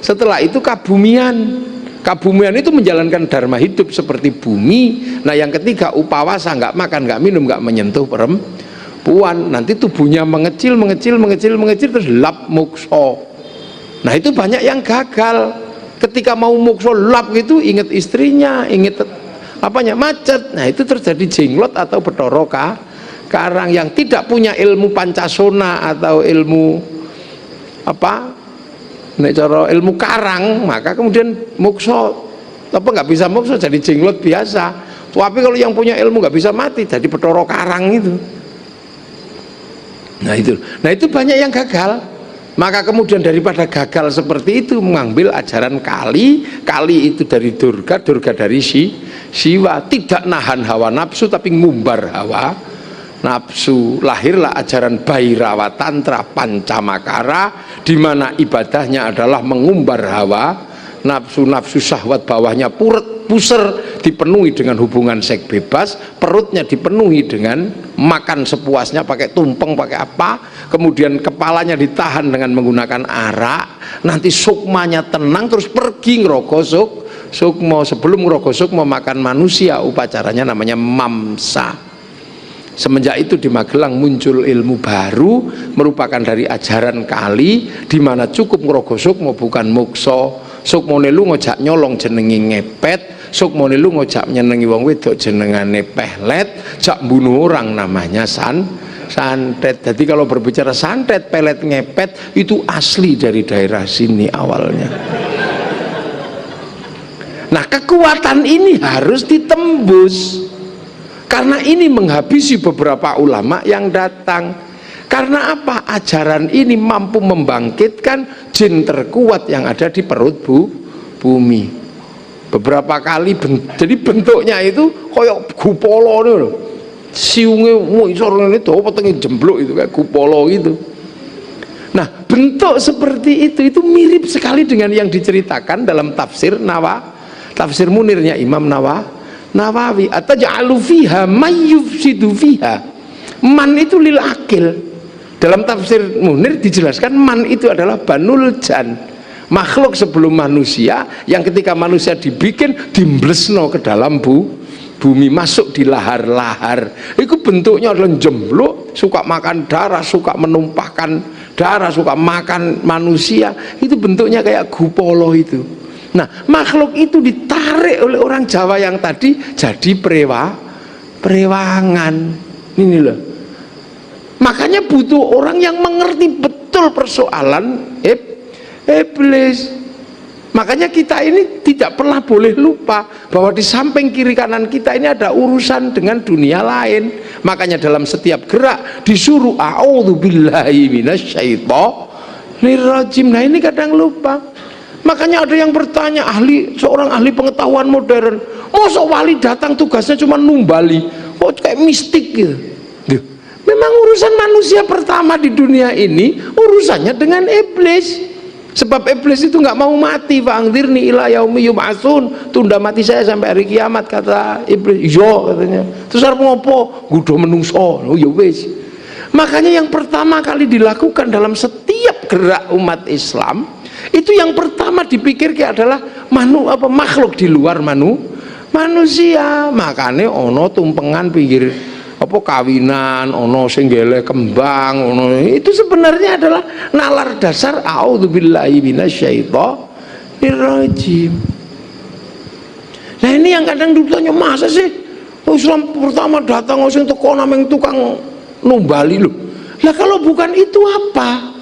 Setelah itu kabumian. Kabumian itu menjalankan dharma hidup seperti bumi. Nah, yang ketiga upawasa, nggak makan, nggak minum, nggak menyentuh perempuan. Nanti tubuhnya mengecil terus lap mokso. Nah, itu banyak yang gagal. Ketika mau mokso lap gitu, ingat istrinya, ingat apanya macet. Nah itu terjadi jenglot atau Bathara Karang. Yang tidak punya ilmu Pancasona atau ilmu apa, nek cara ilmu karang, maka kemudian moksa apa nggak bisa moksa jadi jenglot biasa. Tapi kalau yang punya ilmu nggak bisa mati jadi Bathara Karang itu. Nah itu banyak yang gagal. Maka kemudian daripada gagal seperti itu mengambil ajaran Kali itu dari Durga dari Siwa, tidak nahan hawa nafsu tapi ngumbar hawa nafsu. Lahirlah ajaran Bhairawa Tantra Pancamakara, di mana ibadahnya adalah mengumbar hawa nafsu syahwat bawahnya puser dipenuhi dengan hubungan seks bebas, perutnya dipenuhi dengan makan sepuasnya, pakai tumpeng pakai apa, kemudian kepalanya ditahan dengan menggunakan arak, nanti sukmanya tenang terus pergi ngerogo sukmo. Sebelum ngerogo sukmo makan manusia, upacaranya namanya mamsa. Semenjak itu di Magelang muncul ilmu baru merupakan dari ajaran Kali, di mana cukup ngerogo sukmo bukan mokso. Sukmone lu ngojak nyolong jenengi ngepet, sukmone lu ngojak nyenengi wong wedok jenengane pehlet, jak bunuh orang namanya santet. Jadi kalau berbicara santet, pelet, ngepet itu asli dari daerah sini awalnya. Nah kekuatan ini harus ditembus, karena ini menghabisi beberapa ulama yang datang. Karena apa? Ajaran ini mampu membangkitkan jin terkuat yang ada di perut bumi. Beberapa kali jadi bentuknya itu kayak gupolo nih, siunge isor ini tuh petengin jemblok itu kayak gupolo gitu. Nah bentuk seperti itu mirip sekali dengan yang diceritakan dalam tafsir Munirnya Imam Nawawi. Ataj'alu fiha may yufsidu fiha. Man itu lil akil. Dalam tafsir Munir dijelaskan man itu adalah banul jan, makhluk sebelum manusia yang ketika manusia dibikin dimblesno ke dalam bumi, masuk di lahar-lahar. Itu bentuknya adalah jemblok, suka makan darah, suka menumpahkan darah, suka makan manusia. Itu bentuknya kayak gupolo itu. Nah makhluk itu ditarik oleh orang Jawa yang tadi jadi perewangan. Ini loh. Makanya butuh orang yang mengerti betul persoalan iblis. Makanya kita ini tidak pernah boleh lupa bahwa di samping kiri kanan kita ini ada urusan dengan dunia lain. Makanya dalam setiap gerak disuruh a'udzubillahi minasyaitonirrajim. Nah ini kadang lupa. Makanya ada yang bertanya, seorang ahli pengetahuan modern, masa wali datang tugasnya cuma numbali, kok kayak mistik gitu. Memang urusan manusia pertama di dunia ini urusannya dengan iblis. Sebab iblis itu nggak mau mati. Fa'angdzirni ila yaumi yub'atsun, tunda mati saya sampai hari kiamat, kata iblis. Yo katanya. Terus arep ngopo? Gudo menungso. Oh ya wis. Makanya yang pertama kali dilakukan dalam setiap gerak umat Islam itu yang pertama dipikirkan adalah makhluk di luar manusia. Makanya ono tumpengan pinggir kawinan, ono senggele kembang, ono itu sebenarnya adalah nalar dasar a'udzubillahi minasyaitonirrajim. Nah ini yang kadang ditanya, masa sih Islam pertama datang sing teko nameng tukang numbali lho. Lah kalau bukan itu apa?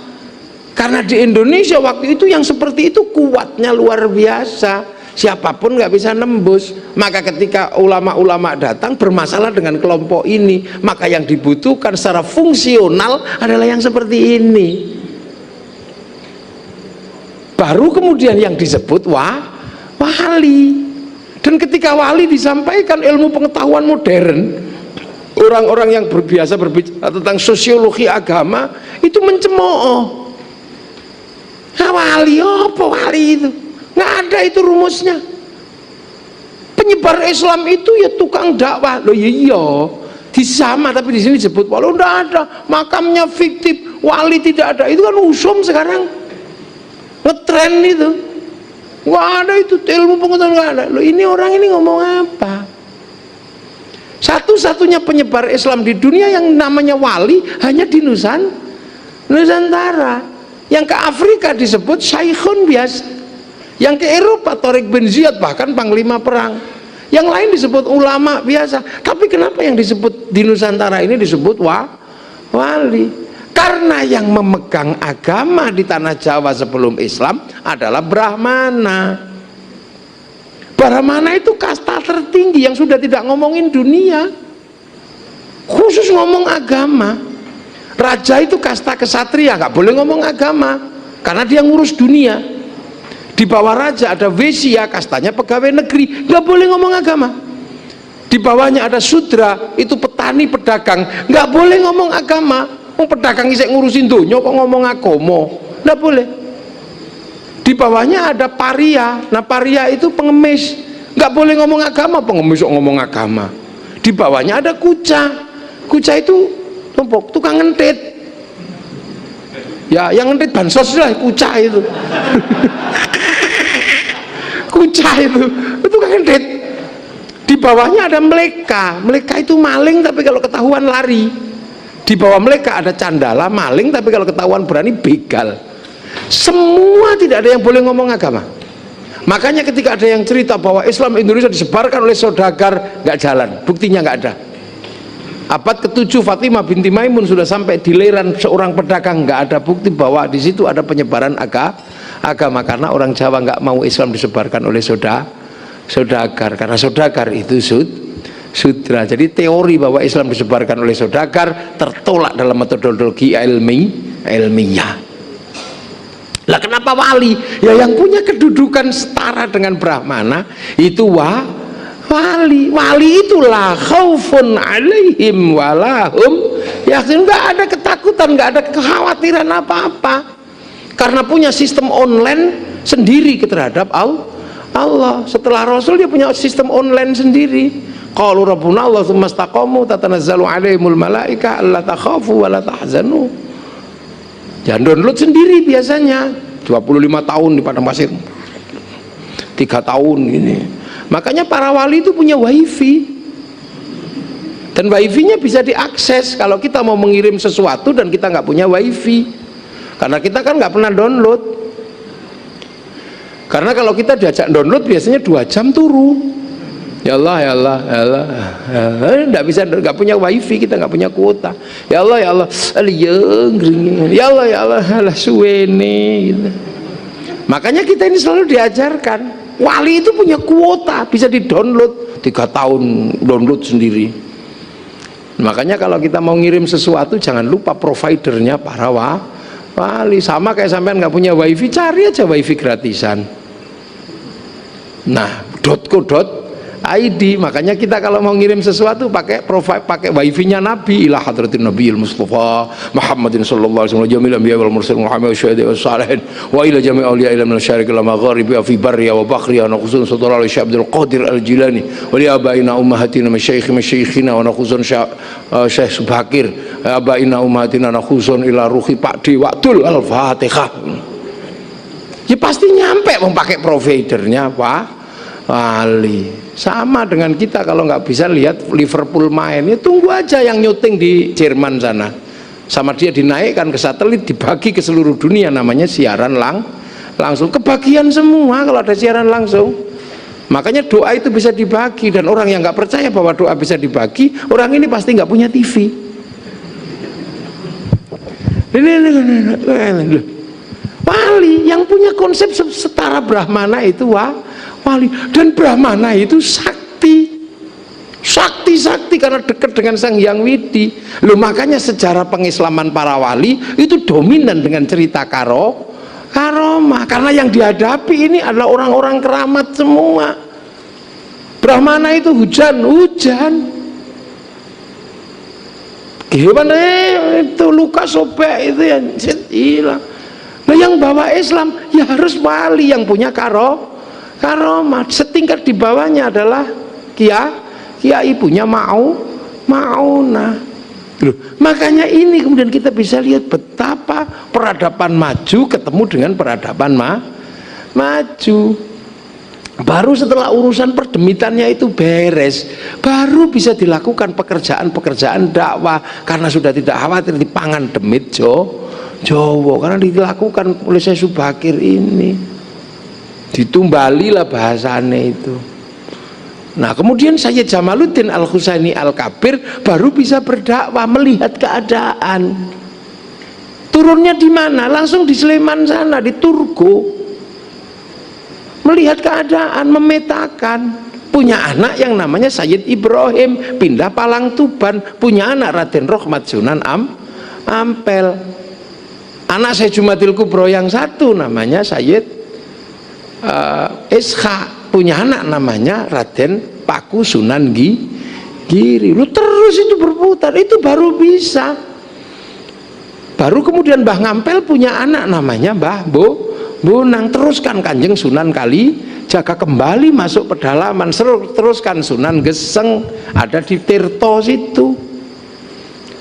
Karena di Indonesia waktu itu yang seperti itu kuatnya luar biasa. Siapapun nggak bisa nembus. Maka ketika ulama-ulama datang bermasalah dengan kelompok ini, maka yang dibutuhkan secara fungsional adalah yang seperti ini. Baru kemudian yang disebut wali. Dan ketika wali disampaikan ilmu pengetahuan modern, orang-orang yang biasa berbicara tentang sosiologi agama itu mencemooh. Nah, wali apa wali itu? Nggak ada itu rumusnya. Penyebar Islam itu ya tukang dakwah. Loh iya, disama tapi di sini disebut wali. Nggak ada, makamnya fiktif, wali tidak ada. Itu kan usum sekarang, ngetren itu. Nggak ada itu ilmu pengetahuan, nggak ada. Loh ini orang ini ngomong apa? Satu-satunya penyebar Islam di dunia yang namanya wali hanya di Nusantara. Yang ke Afrika disebut syaikhun biasa. Yang ke Eropa Tariq bin Ziyad bahkan panglima perang. Yang lain disebut ulama biasa. Tapi kenapa yang disebut di Nusantara ini disebut wali? Karena yang memegang agama di tanah Jawa sebelum Islam adalah Brahmana. Brahmana itu kasta tertinggi yang sudah tidak ngomongin dunia, khusus ngomong agama. Raja itu kasta kesatria, nggak boleh ngomong agama karena dia ngurus dunia. Di bawah raja ada Vesya, kastanya pegawai negeri, nggak boleh ngomong agama. Di bawahnya ada Sudra, itu petani pedagang, nggak boleh ngomong agama. Pedagang isek ngurusin dunia kok ngomong agama, nggak boleh. Di bawahnya ada Paria, nah Paria itu pengemis, nggak boleh ngomong agama, pengemis kok ngomong agama. Di bawahnya ada Kuca, Kuca itu tukang ngentit. Ya, yang ngentit bansos lah Kuca itu. Kuca itu tukang ngentit. Di bawahnya ada Meleka, Meleka itu maling tapi kalau ketahuan lari. Di bawah Meleka ada Candala, maling tapi kalau ketahuan berani begal. Semua tidak ada yang boleh ngomong agama. Makanya ketika ada yang cerita bahwa Islam Indonesia disebarkan oleh saudagar, nggak jalan, buktinya nggak ada. Abad ke-7 Fatimah binti Maimun sudah sampai di Leran seorang pedagang, nggak ada bukti bahwa di situ ada penyebaran agama, karena orang Jawa nggak mau Islam disebarkan oleh saudagar, karena saudagar itu sudra. Jadi teori bahwa Islam disebarkan oleh saudagar tertolak dalam metodologi ilmiah. Lah kenapa wali? Ya yang punya kedudukan setara dengan Brahmana itu wali. Wali itulah khaufun alaihim walahum yakin, nggak ada ketakutan, nggak ada kekhawatiran apa-apa, karena punya sistem online sendiri terhadap Allah. Setelah Rasul dia punya sistem online sendiri. Qalu rabbuna Allah tsumma istaqamu tatanazzalu alaihimul malaika alla takhafu wa la tahzanu. Jangan download sendiri biasanya 25 tahun di padang pasir, 3 tahun ini. Makanya para wali itu punya wifi, dan wifi-nya bisa diakses kalau kita mau mengirim sesuatu dan kita nggak punya wifi, karena kita kan nggak pernah download. Karena kalau kita diajak download biasanya 2 jam turu. Ya Allah, ya Allah, ya Allah, nggak bisa, nggak punya wifi, kita nggak punya kuota. Ya Allah, ya Allah, ya Allah, ya Allah, alah suwene gitu. Makanya kita ini selalu diajarkan wali itu punya kuota, bisa di download 3 tahun download sendiri. Makanya kalau kita mau ngirim sesuatu jangan lupa providernya para wali. Sama kayak sampean nggak punya wifi, cari aja wifi gratisan. Nah, .co.id. Makanya kita kalau mau ngirim sesuatu pakai wifi-nya Nabi, ila hadratin Nabiyil Mustafa Muhammadin sallallahu alaihi wasallam jamil anbiya wal mursalin Muhammad wa syuhada was salihin wa ila jami' awliya ila min asyarik ila magharibi fi barriya wa bakhriya wa khusun sallallahu alaihi Abdul Qadir Al-Jilani wa li abaina ummahatina masyayikhina wa khusun Syekh Subakir abaina ummahatina khusun ila ruhi Pak Dewatul Al-Fatihah. Ya pasti nyampe pakai providernya Pak wali. Sama dengan kita kalau nggak bisa lihat Liverpool main, ya tunggu aja yang nyuting di Jerman sana, sama dia dinaikkan ke satelit, dibagi ke seluruh dunia, namanya siaran langsung, kebagian semua kalau ada siaran langsung. Makanya doa itu bisa dibagi, dan orang yang nggak percaya bahwa doa bisa dibagi, orang ini pasti nggak punya TV. Wali yang punya konsep setara Brahmana itu wali, dan Brahmana itu sakti karena dekat dengan Sang Hyang Widi. Loh, makanya sejarah pengislaman para wali itu dominan dengan cerita karomah, karena yang dihadapi ini adalah orang-orang keramat semua. Brahmana itu hujan gimana itu luka sobek itu yang hilang. Nah yang bawa Islam ya harus wali yang punya karomah. Setingkat di bawahnya adalah kiai punya mauna. Loh, makanya ini kemudian kita bisa lihat betapa peradaban maju ketemu dengan peradaban maju. Baru setelah urusan perdemitannya itu beres, baru bisa dilakukan pekerjaan dakwah, karena sudah tidak khawatir dipangan demit Jawa, karena dilakukan oleh Syekh Subakir ini. Ditumbali lah bahasanya itu. Nah kemudian Sayyid Jamaluddin Al-Husaini Al-Kabir baru bisa berdakwah melihat keadaan. Turunnya di mana? Langsung di Sleman sana, di Turgo. Melihat keadaan, memetakan. Punya anak yang namanya Sayyid Ibrahim, pindah Palang Tuban, punya anak Raden Rohmat Sunan Ampel. Anak Syekh Jumatil Kubro yang satu namanya Sayyid Ishak, punya anak namanya Raden Paku Sunan Giri. Lu terus itu berputar, itu baru bisa. Baru kemudian Mbah Ngampel punya anak namanya Mbah Bonang, teruskan Kanjeng Sunan Kalijaga, kembali masuk pedalaman, teruskan Sunan Geseng, ada di Tirto situ.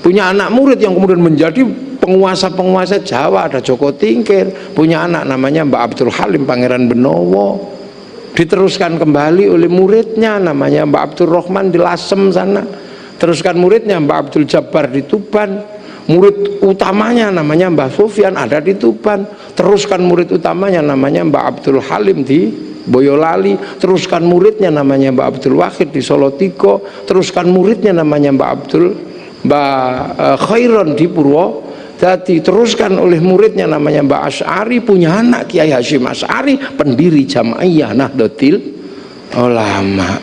Punya anak murid yang kemudian menjadi penguasa-penguasa Jawa, ada Joko Tingkir, punya anak namanya Mbak Abdul Halim Pangeran Benowo, diteruskan kembali oleh muridnya namanya Mbak Abdul Rahman di Lasem sana, teruskan muridnya Mbak Abdul Jabbar di Tuban, murid utamanya namanya Mbah Sufyan ada di Tuban, teruskan murid utamanya namanya Mbak Abdul Halim di Boyolali, teruskan muridnya namanya Mbak Abdul Wahid di Solotigo, teruskan muridnya namanya Mbak Khairon di Purwodadi, teruskan oleh muridnya namanya Mbak Asy'ari, punya anak Kiai Hasyim Asy'ari, pendiri Jamaiyah Nahdlatul Ulama.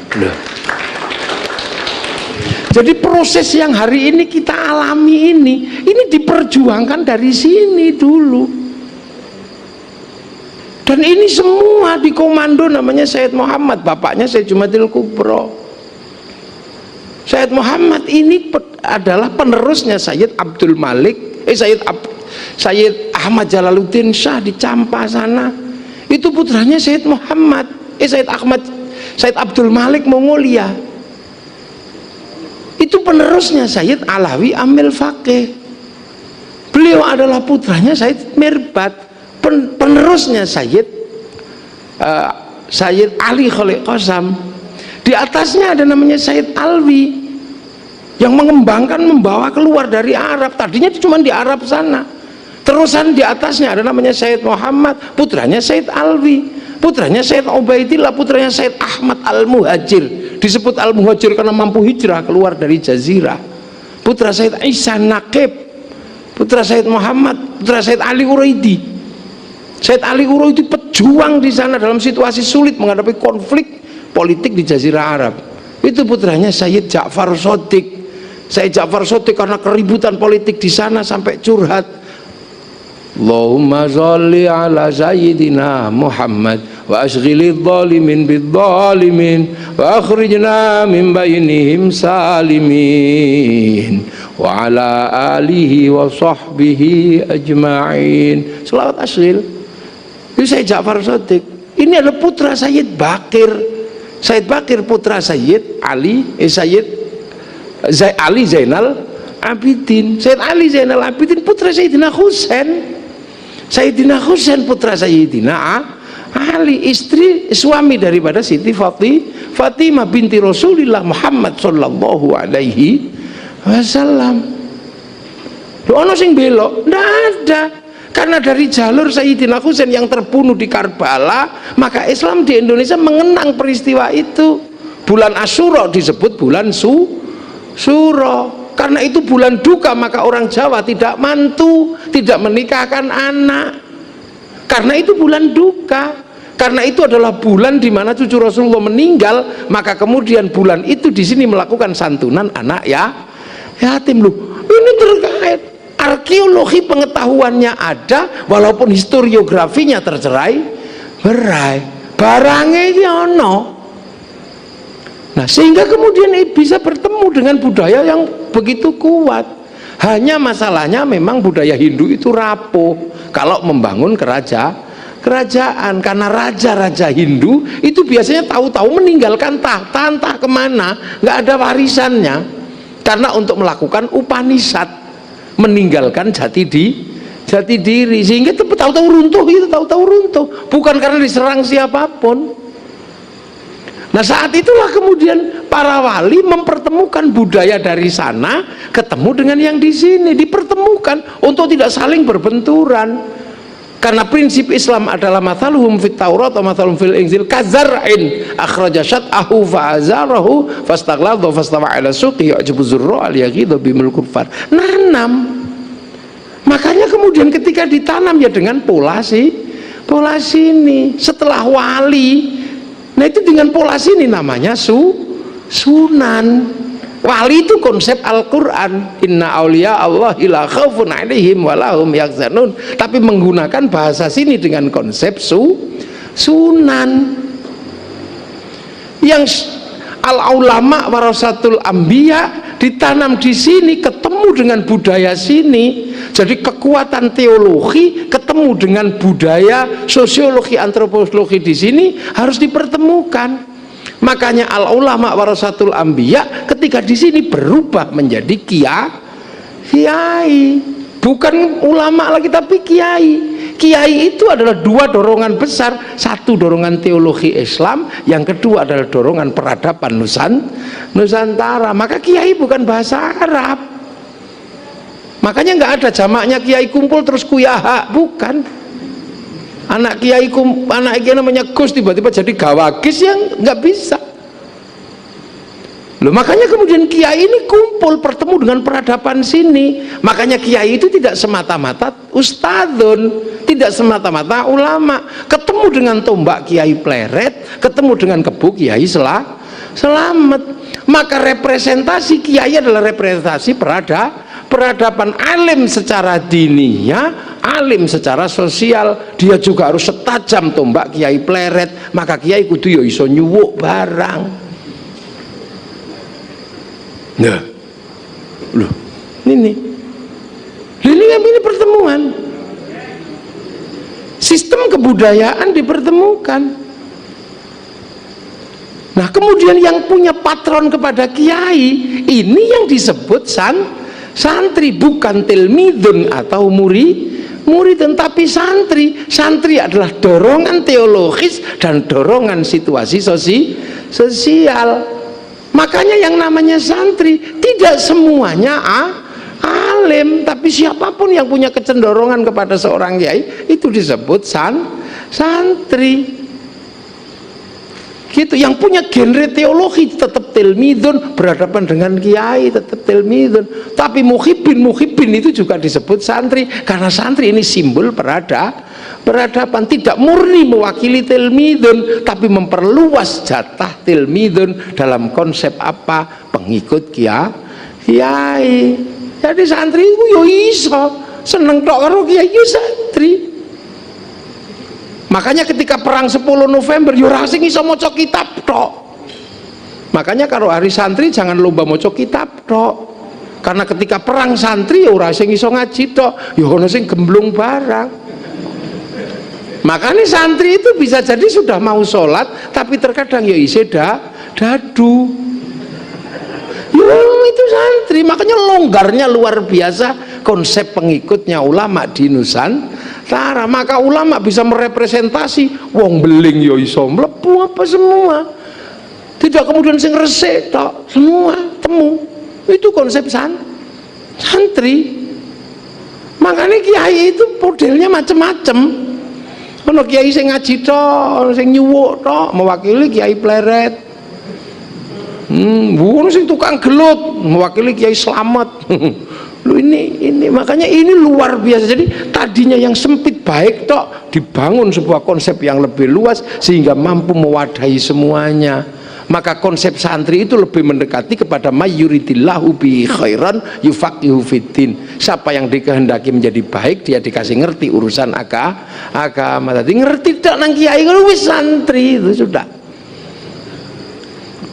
Jadi proses yang hari ini kita alami ini diperjuangkan dari sini dulu. Dan ini semua dikomando namanya Sayyid Muhammad, bapaknya Sayyid Jumatil Kubro. Sayyid Muhammad ini adalah penerusnya Sayyid Abdul Malik, Sayyid Ahmad Jalaluddin Shah di Campa sana. Itu putranya Sayyid Muhammad, Sayyid Abdul Malik Mongolia. Itu penerusnya Sayyid Alawi Amil Faqih. Beliau adalah putranya Sayyid Mirbat, penerusnya Sayyid Ali Khalid Qasam. Di atasnya ada namanya Sayyid Alwi yang mengembangkan, membawa keluar dari Arab. Tadinya cuma di Arab sana. Terusan di atasnya ada namanya Sayyid Muhammad, putranya Sayyid Alwi, putranya Sayyid Ubaidillah, putranya Sayyid Ahmad Al-Muhajir. Disebut Al-Muhajir karena mampu hijrah keluar dari Jazirah. Putra Sayyid Isa Naqib, putra Sayyid Muhammad, putra Sayyid Ali Uraidi. Sayyid Ali Uraidi pejuang di sana dalam situasi sulit menghadapi konflik politik di Jazirah Arab. Itu putranya Sayyid Ja'far Shadiq. Sayyid Ja'far Shadiq karena keributan politik di sana sampai curhat, Allahumma sholli ala Sayyidina Muhammad wa ashghilidh dhalimin bidh-dhalimin wa akhrijna min bainihim salimin wa ala alihi wa sahbihi ajma'in. Selawat asghil. Itu Sayyid Ja'far Shadiq. Ini adalah putra Sayyid Bakir. Sayyid Bakir putra Sayyid Ali, Ali Zainal Abidin. Sayyid Ali Zainal Abidin putra Sayyidina Husain. Sayyidina Husain putra Sayyidina Ali, suami daripada Siti Fatimah binti Rasulullah Muhammad sallallahu alaihi wasallam. Ono sing belok? Nggak ada. Karena dari jalur Sayyidina Husain yang terbunuh di Karbala, maka Islam di Indonesia mengenang peristiwa itu. Bulan Asyura disebut bulan Suro. Karena itu bulan duka, maka orang Jawa tidak mantu, tidak menikahkan anak. Karena itu bulan duka. Karena itu adalah bulan di mana cucu Rasulullah meninggal, maka kemudian bulan itu di sini melakukan santunan anak yatim. Loh, ini terkait. Arkeologi pengetahuannya ada, walaupun historiografinya tercerai-berai. Barangnya ini ono. Nah, sehingga kemudian bisa bertemu dengan budaya yang begitu kuat. Hanya masalahnya memang budaya Hindu itu rapuh kalau membangun kerajaan, karena raja-raja Hindu itu biasanya tahu-tahu meninggalkan tahta, entah kemana, nggak ada warisannya, karena untuk melakukan Upanishad, meninggalkan jati diri, sehingga tahu-tahu runtuh, itu tahu-tahu runtuh, bukan karena diserang siapapun. Nah, saat itulah kemudian para wali mempertemukan budaya dari sana ketemu dengan yang di sini, dipertemukan untuk tidak saling berbenturan. Karena prinsip Islam adalah mathaluhum fit Taurat wa mathaluhum fil Injil kazar'in akhraja syat'ahu fa'azarahu fastaghladha fastawa 'ala suqihi yu'jibu zurra al-yaghidha bimul kuffar. Nanam. Makanya kemudian ketika ditanam ya dengan pola sini. Setelah wali, nah itu dengan pola sini namanya sunan. Wali itu konsep Al-Quran, inna awliya Allahi la khaufun alaihim walahum yahzanun, tapi menggunakan bahasa sini dengan konsep sunan. Yang al-ulama warasatul anbiya ditanam di sini, ketemu dengan budaya sini. Jadi kekuatan teologi ketemu dengan budaya sosiologi antropologi di sini harus dipertemukan. Makanya al-ulama warasatul anbiya ketika di sini berubah menjadi kiai, bukan ulama lagi tapi kiai. Kiai itu adalah dua dorongan besar, satu dorongan teologi Islam, yang kedua adalah dorongan peradaban Nusantara. Maka kiai bukan bahasa Arab. Makanya nggak ada jamaknya kiai kumpul terus kuyaha, bukan. Anak kiai namanya Gus tiba-tiba jadi gawagis, yang nggak bisa. Loh, makanya kemudian kiai ini kumpul bertemu dengan peradaban sini. Makanya kiai itu tidak semata-mata ustadzun, tidak semata-mata ulama. Ketemu dengan tombak Kiai Pleret, ketemu dengan kebu Kiai Selamet. Maka representasi kiai adalah representasi peradaban, alim secara diniyah, alim secara sosial. Dia juga harus setajam tombak Kiai Pleret. Maka kiai kudu yo iso nyuwuk barang. Nah, loh, ini pertemuan. Sistem kebudayaan dipertemukan. Nah, kemudian yang punya patron kepada kiai ini yang disebut santri, bukan tilmidun atau muridun, tapi santri. Santri adalah dorongan teologis dan dorongan situasi sosial. Makanya yang namanya santri tidak semuanya alim, tapi siapapun yang punya kecenderungan kepada seorang kiai itu disebut santri. Gitu. Yang punya genre teologi tetap tilmidun, berhadapan dengan kiai tetap tilmidun. Tapi muhibbin itu juga disebut santri, karena santri ini simbol peradaban, tidak murni mewakili tilmidun, tapi memperluas jatah tilmidun dalam konsep apa? Pengikut kiai. Jadi santri itu yo iso seneng tok karo kiai, yo santri. Makanya ketika perang 10 November yo ora sing iso maca kitab tok. Makanya kalau hari santri jangan lomba maca kitab tok. Karena ketika perang santri yo ora sing iso ngaji tok, yo ono sing gemblung barang. Makanya santri itu bisa jadi sudah mau sholat tapi terkadang ya isi dadu. Ya itu santri. Makanya longgarnya luar biasa konsep pengikutnya ulama di Nusantara. Maka ulama bisa merepresentasi wong beling ya iso mlebu apa semua. Tidak kemudian sing resik tok, semua temu. Itu konsep santri. Makanya kiai itu modelnya macam-macam. Ono kiai sing ngaji tok, ono sing nyuwuk tok, mewakili Kiai Pleret. Ono sing tukang gelut, mewakili Kiai Slamet. Lu ini makanya ini luar biasa. Jadi tadinya yang sempit baik tok dibangun sebuah konsep yang lebih luas sehingga mampu mewadahi semuanya. Maka konsep santri itu lebih mendekati kepada mayyuridillahu bi khairan yufaqihu fiddin. Siapa yang dikehendaki menjadi baik, dia dikasih ngerti urusan agama. Tadi ngerti tak nang kiai kalau wis santri itu sudah.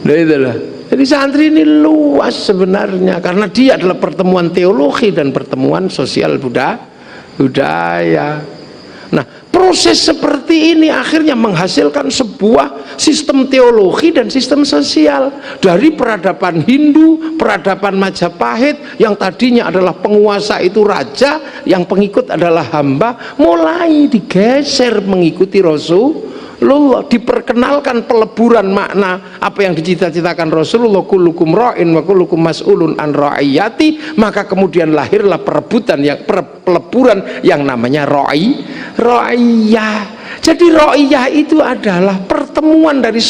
Nah itulah. Jadi santri ini luas sebenarnya karena dia adalah pertemuan teologi dan pertemuan sosial budaya. Nah, proses seperti ini akhirnya menghasilkan sebuah sistem teologi dan sistem sosial. Dari peradaban Hindu, peradaban Majapahit yang tadinya adalah penguasa itu raja, yang pengikut adalah hamba, mulai digeser mengikuti Rasulullah, diperkenalkan peleburan makna apa yang dicita-citakan Rasulullah, kullukum ra'in wa kullukum mas'ulun an ra'iyati, maka kemudian lahirlah perebutan yang peleburan yang namanya ra'iyah. Jadi ra'iyah itu adalah pertemuan dari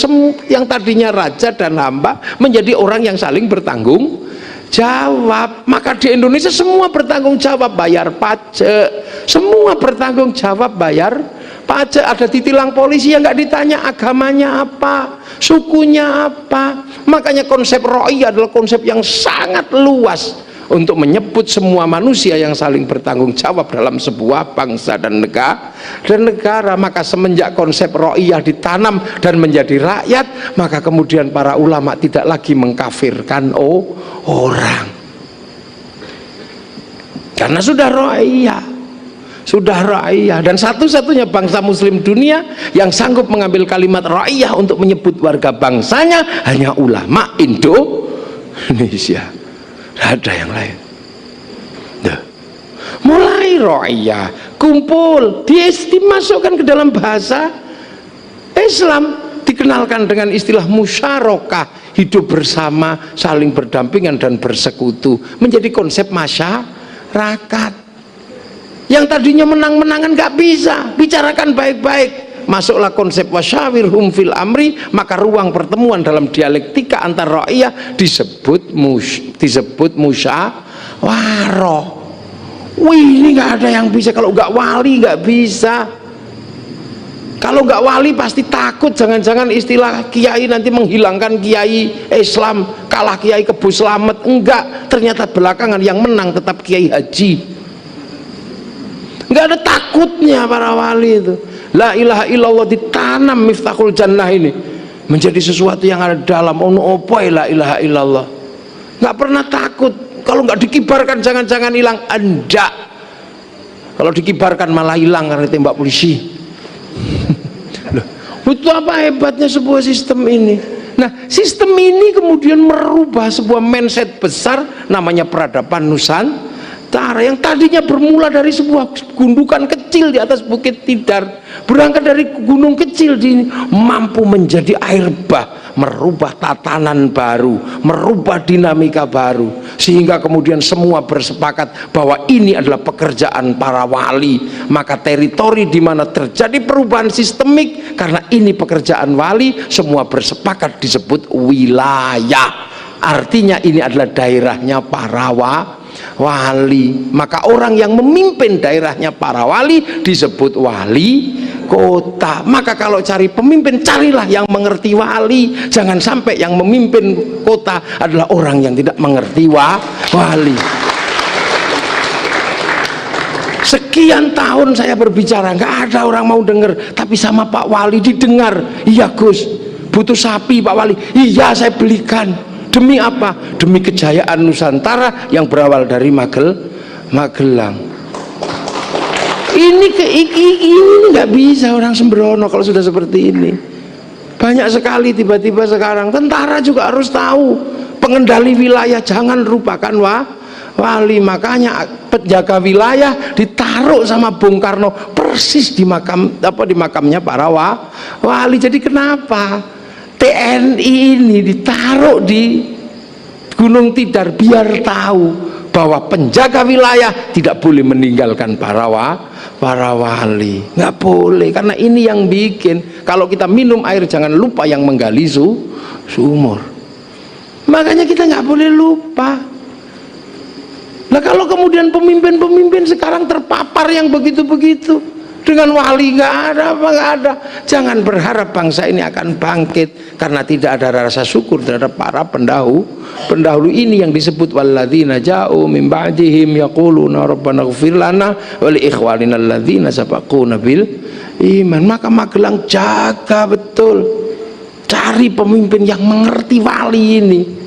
yang tadinya raja dan hamba menjadi orang yang saling bertanggung jawab. Maka di Indonesia semua bertanggung jawab bayar pajak, semua bertanggung jawab bayar pajak. Ada ditilang polisi yang nggak ditanya agamanya apa, sukunya apa. Makanya konsep ra'iyah adalah konsep yang sangat luas untuk menyebut semua manusia yang saling bertanggung jawab dalam sebuah bangsa dan negara. Maka semenjak konsep ra'iyah ditanam dan menjadi rakyat, maka kemudian para ulama tidak lagi mengkafirkan orang, karena sudah ra'iyah. Dan satu-satunya bangsa muslim dunia yang sanggup mengambil kalimat ra'iyah untuk menyebut warga bangsanya hanya ulama Indonesia. Ada yang lain. Mulai ra'iyah kumpul, dimasukkan ke dalam bahasa Islam, dikenalkan dengan istilah musyarakah, hidup bersama, saling berdampingan dan bersekutu, menjadi konsep masyarakat. Yang tadinya menang-menangan gak bisa, bicarakan baik-baik. Masuklah konsep wasyawirhum fil amri, maka ruang pertemuan dalam dialektika antar ra'iyah disebut musyawarah. Wih, ini nggak ada yang bisa. Kalau nggak wali nggak bisa. Kalau nggak wali pasti takut, jangan-jangan istilah kiai nanti menghilangkan kiai Islam, kalah kiai Kebo Slamet. Enggak, ternyata belakangan yang menang tetap Kiai Haji. Nggak ada takutnya para wali itu. La ilaha illallah ditanam miftahul jannah ini menjadi sesuatu yang ada dalam la ilaha illallah. Nggak pernah takut. Kalau nggak dikibarkan jangan-jangan hilang. Enggak, kalau dikibarkan malah hilang karena tembak polisi. Itu apa hebatnya sebuah sistem ini. Nah, sistem ini kemudian merubah sebuah mindset besar namanya peradaban Nusantara, yang tadinya bermula dari sebuah gundukan kecil di atas Bukit Tidar, berangkat dari gunung kecil di mampu menjadi air bah, merubah tatanan baru, merubah dinamika baru, sehingga kemudian semua bersepakat bahwa ini adalah pekerjaan para wali. Maka teritori di mana terjadi perubahan sistemik karena ini pekerjaan wali, semua bersepakat disebut wilayah. Artinya ini adalah daerahnya para wali. Maka orang yang memimpin daerahnya para wali disebut wali kota. Maka kalau cari pemimpin, carilah yang mengerti wali. Jangan sampai yang memimpin kota adalah orang yang tidak mengerti wali. Sekian tahun saya berbicara, nggak ada orang mau dengar, tapi sama Pak Wali didengar. Iya Gus, butuh sapi Pak Wali. Iya, saya belikan. Demi apa? Demi kejayaan Nusantara yang berawal dari Magelang. Ini nggak bisa orang sembrono kalau sudah seperti ini. Banyak sekali tiba-tiba sekarang tentara juga harus tahu pengendali wilayah, jangan lupakan wali. Makanya penjaga wilayah ditaruh sama Bung Karno persis di makamnya para wali. Jadi kenapa TNI ini ditaruh di Gunung Tidar? Biar tahu bahwa penjaga wilayah tidak boleh meninggalkan para wali. Nggak boleh, karena ini yang bikin. Kalau kita minum air jangan lupa yang menggali sumur. Makanya kita nggak boleh lupa. Nah, kalau kemudian pemimpin-pemimpin sekarang terpapar yang begitu-begitu dengan wali, nggak ada. Jangan berharap bangsa ini akan bangkit karena tidak ada rasa syukur terhadap para pendahulu ini yang disebut walladzina ja'u min ba'dihim yaquluna rabbana ighfir lana wa li ikhwanina alladzina sabaquna bil iman. Maka Magelang jaga betul, cari pemimpin yang mengerti wali ini.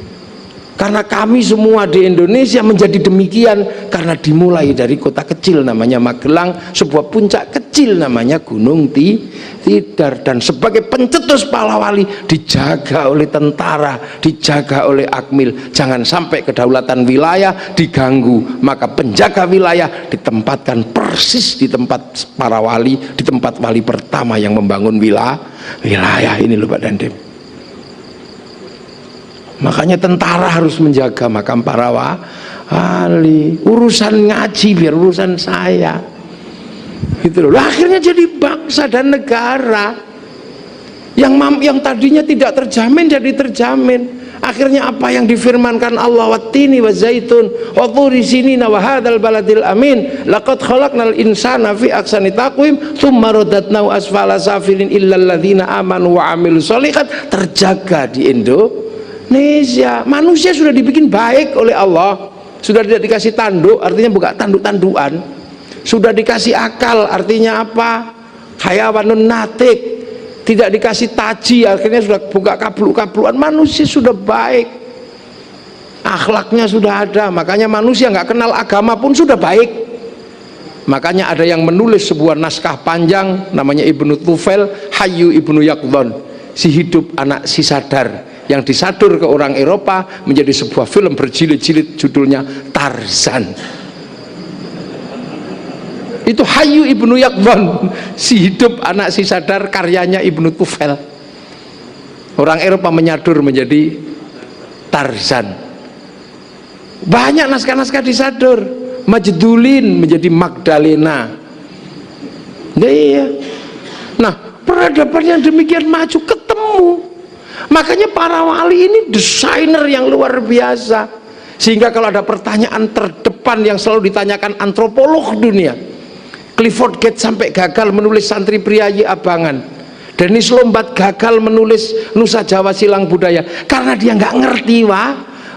Karena kami semua di Indonesia menjadi demikian karena dimulai dari kota kecil namanya Magelang, sebuah puncak kecil namanya Gunung Tidar, dan sebagai pencetus para wali dijaga oleh tentara, dijaga oleh Akmil. Jangan sampai kedaulatan wilayah diganggu. Maka penjaga wilayah ditempatkan persis di tempat para wali, di tempat wali pertama yang membangun wilayah ini loh Pak Dandim. Makanya tentara harus menjaga makam para wali. Urusan ngaji biar urusan saya. Gitu loh. Akhirnya jadi bangsa dan negara yang tadinya tidak terjamin jadi terjamin. Akhirnya apa yang difirmankan Allah, wattini wa zaitun wa turi sinina wa hadzal baladil amin laqad khalaqnal insana fi ahsani taqwim tsumma radatnahu asfala safilin illal ladzina amanu wa amilus sholihat. Terjaga di Indonesia. Manusia sudah dibikin baik oleh Allah, sudah tidak dikasih tanduk, artinya bukan tanduk-tandukan, sudah dikasih akal, artinya apa? Hayawanun natik. Tidak dikasih taji, akhirnya sudah buka kabluk-kablukan. Manusia sudah baik, akhlaknya sudah ada. Makanya manusia nggak kenal agama pun sudah baik. Makanya ada yang menulis sebuah naskah panjang namanya Ibnu Tufail, Hayyu Ibnu Yaqdhan, si hidup anak si sadar, yang disadur ke orang Eropa menjadi sebuah film berjilid-jilid, judulnya Tarzan. Itu Hayyu Ibnu Yaqdhan, si hidup anak si sadar, karyanya Ibnu Tufail. Orang Eropa menyadur menjadi Tarzan. Banyak naskah-naskah disadur. Majdulin menjadi Magdalena. Iya. Nah, peradaban yang demikian maju ketemu. Makanya para wali ini desainer yang luar biasa. Sehingga kalau ada pertanyaan terdepan yang selalu ditanyakan antropolog dunia, Clifford Gates sampai gagal menulis Santri Priayi Abangan, Dennis Lombat gagal menulis Nusa Jawa Silang Budaya karena dia nggak ngerti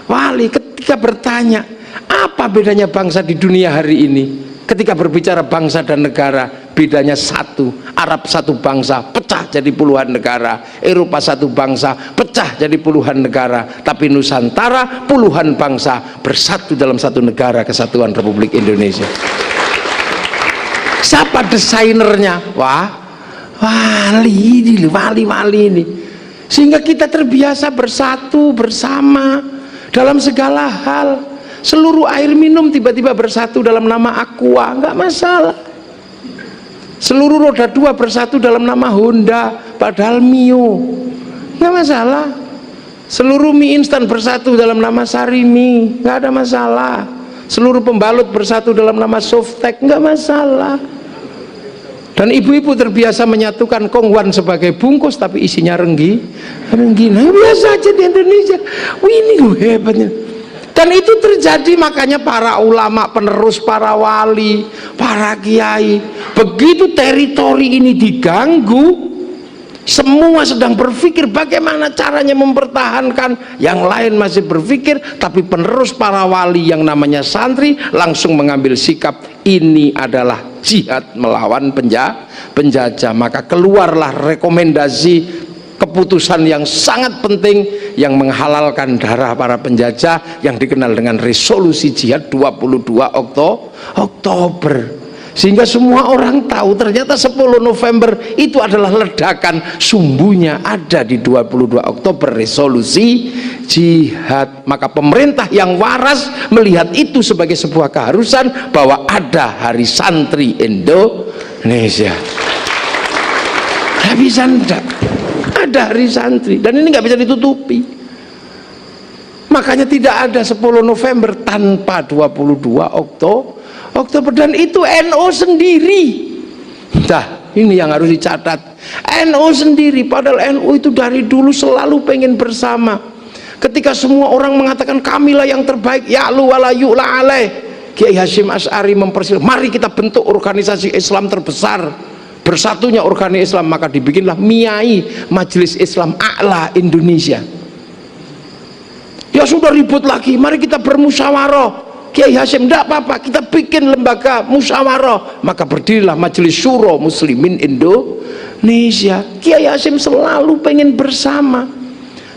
wali. Ketika bertanya apa bedanya bangsa di dunia hari ini, ketika berbicara bangsa dan negara, bedanya satu: Arab satu bangsa pecah jadi puluhan negara, Eropa satu bangsa pecah jadi puluhan negara, tapi Nusantara puluhan bangsa bersatu dalam satu negara, Kesatuan Republik Indonesia. Siapa desainernya? Wali ini. Sehingga kita terbiasa bersatu bersama dalam segala hal. Seluruh air minum tiba-tiba bersatu dalam nama Aqua, nggak masalah. Seluruh roda dua bersatu dalam nama Honda, padahal Mio, nggak masalah. Seluruh mie instan bersatu dalam nama Sarimi, nggak ada masalah. Seluruh pembalut bersatu dalam nama Softtek, nggak masalah. Dan ibu-ibu terbiasa menyatukan kongwan sebagai bungkus tapi isinya renggi. Nah, biasa aja di Indonesia. Ini loh hebatnya. Dan itu terjadi, makanya para ulama penerus, para wali, para kiai, begitu teritori ini diganggu, semua sedang berpikir bagaimana caranya mempertahankan, yang lain masih berpikir, tapi penerus para wali yang namanya santri langsung mengambil sikap, ini adalah jihad melawan penjajah. Maka keluarlah rekomendasi keputusan yang sangat penting yang menghalalkan darah para penjajah yang dikenal dengan resolusi jihad 22 Oktober. Sehingga semua orang tahu ternyata 10 November itu adalah ledakan, sumbunya ada di 22 Oktober, resolusi jihad. Maka pemerintah yang waras melihat itu sebagai sebuah keharusan bahwa ada Hari Santri Indonesia. Nggak bisa enggak, ada Hari Santri, dan ini nggak bisa ditutupi. Makanya tidak ada 10 November tanpa 22 Oktober, dan itu NU sendiri. Nah, ini yang harus dicatat. NU sendiri, padahal NU itu dari dulu selalu pengen bersama. Ketika semua orang mengatakan kamilah yang terbaik, ya'lu wala yu'la alaih, Kiai Hasyim Asy'ari mempersilahkan, mari kita bentuk organisasi Islam terbesar, bersatunya organisasi Islam. Maka dibikinlah MIAI, Majelis Islam A'la Indonesia. Ya sudah ribut lagi, mari kita bermusyawarah. Kiai Hasyim, tidak apa-apa, kita bikin lembaga musyawarah. Maka berdirilah Majelis Syuro Muslimin Indonesia. Kiai Hasyim selalu pengen bersama.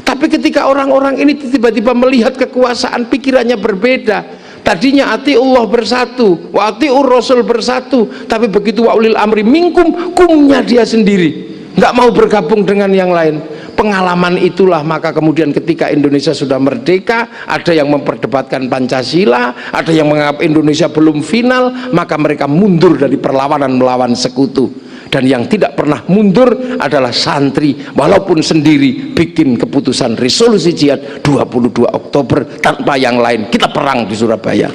Tapi ketika orang-orang ini tiba-tiba melihat kekuasaan, pikirannya berbeda. Tadinya atiullah bersatu, wa atiur rasul bersatu, tapi begitu wa ulil amri minkum, kumnya dia sendiri, nggak mau bergabung dengan yang lain. Pengalaman itulah maka kemudian ketika Indonesia sudah merdeka, ada yang memperdebatkan Pancasila, ada yang menganggap Indonesia belum final, maka mereka mundur dari perlawanan melawan sekutu. Dan yang tidak pernah mundur adalah santri, walaupun sendiri bikin keputusan resolusi jihad 22 Oktober tanpa yang lain, kita perang di Surabaya.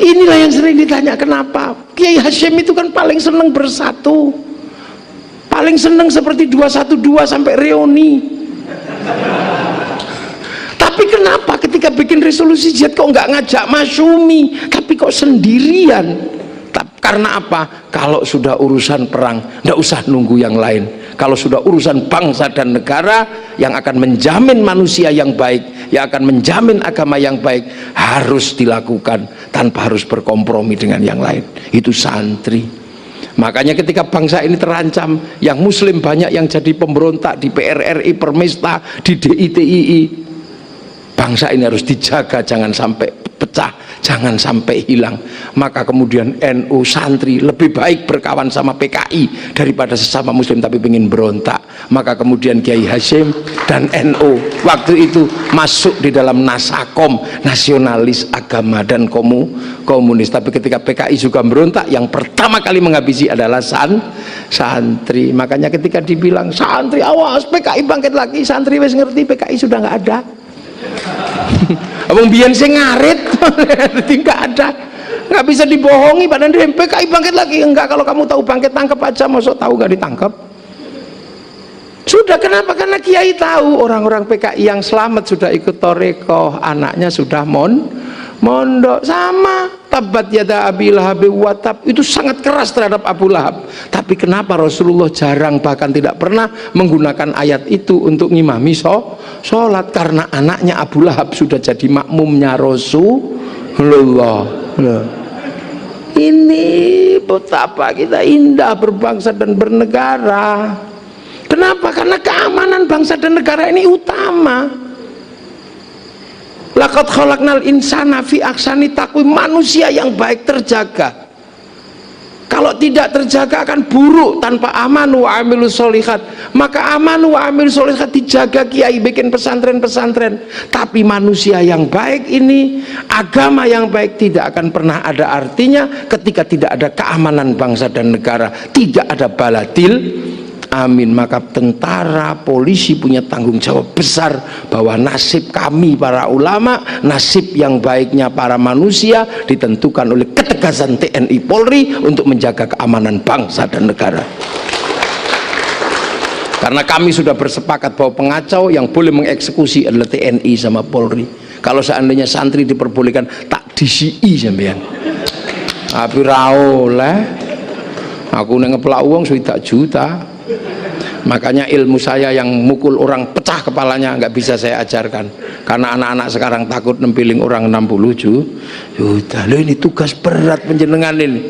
Inilah yang sering ditanya, kenapa Kiai Hasyim itu kan paling seneng bersatu, paling seneng seperti 212 sampai reuni. Tapi kenapa ketika bikin resolusi jihad kok nggak ngajak Masyumi, tapi kok sendirian? Karena apa? Kalau sudah urusan perang, nggak usah nunggu yang lain. Kalau sudah urusan bangsa dan negara yang akan menjamin manusia yang baik, yang akan menjamin agama yang baik, harus dilakukan tanpa harus berkompromi dengan yang lain. Itu santri. Makanya ketika bangsa ini terancam, yang muslim banyak yang jadi pemberontak di PRRI, Permesta, di DITII, bangsa ini harus dijaga jangan sampai pecah, jangan sampai hilang. Maka kemudian NU santri lebih baik berkawan sama PKI daripada sesama muslim tapi ingin berontak. Maka kemudian Kiai Hasyim dan NU waktu itu masuk di dalam Nasakom, nasionalis agama dan komunis. Tapi ketika PKI juga berontak, yang pertama kali menghabisi adalah santri. Makanya ketika dibilang santri awas PKI bangkit lagi, santri wes ngerti PKI sudah nggak ada. Abang biyen sing ngarit jadi nggak ada, nggak bisa dibohongi. Padahal PKI bangkit lagi enggak. Kalau kamu tahu bangkit tangkap aja, masuk tahu nggak ditangkap. Sudah, kenapa? Karena Kiai tahu orang-orang PKI yang selamat sudah ikut Torekoh, anaknya sudah mondok. Sama tabat yada Abi Lahab wa tab, itu sangat keras terhadap Abu Lahab. Tapi kenapa Rasulullah jarang bahkan tidak pernah menggunakan ayat itu untuk ngimami sholat? Karena anaknya Abu Lahab sudah jadi makmumnya Rasulullah. Ini betapa kita indah berbangsa dan bernegara. Kenapa? Karena keamanan bangsa dan negara ini utama. Laqad khalaqnal insana fi ahsani taqwim, manusia yang baik terjaga. Kalau tidak terjaga akan buruk. Tanpa amanu wa amilus sholihat, maka amanu wa amilus sholihat dijaga. Kiai bikin pesantren-pesantren, tapi manusia yang baik ini, agama yang baik tidak akan pernah ada artinya ketika tidak ada keamanan bangsa dan negara, tidak ada baladil amin. Maka tentara, polisi punya tanggung jawab besar bahwa nasib kami para ulama, nasib yang baiknya para manusia ditentukan oleh ketegasan TNI Polri untuk menjaga keamanan bangsa dan negara. Karena kami sudah bersepakat bahwa pengacau yang boleh mengeksekusi adalah TNI sama Polri. Kalau seandainya santri diperbolehkan, tak disi sampean. Tapi ra oleh. Aku ngeplak uang 1 juta. Makanya ilmu saya yang mukul orang pecah kepalanya nggak bisa saya ajarkan, karena anak-anak sekarang takut nempiling orang 60 juta. Loh, ini tugas berat penjenengan ini.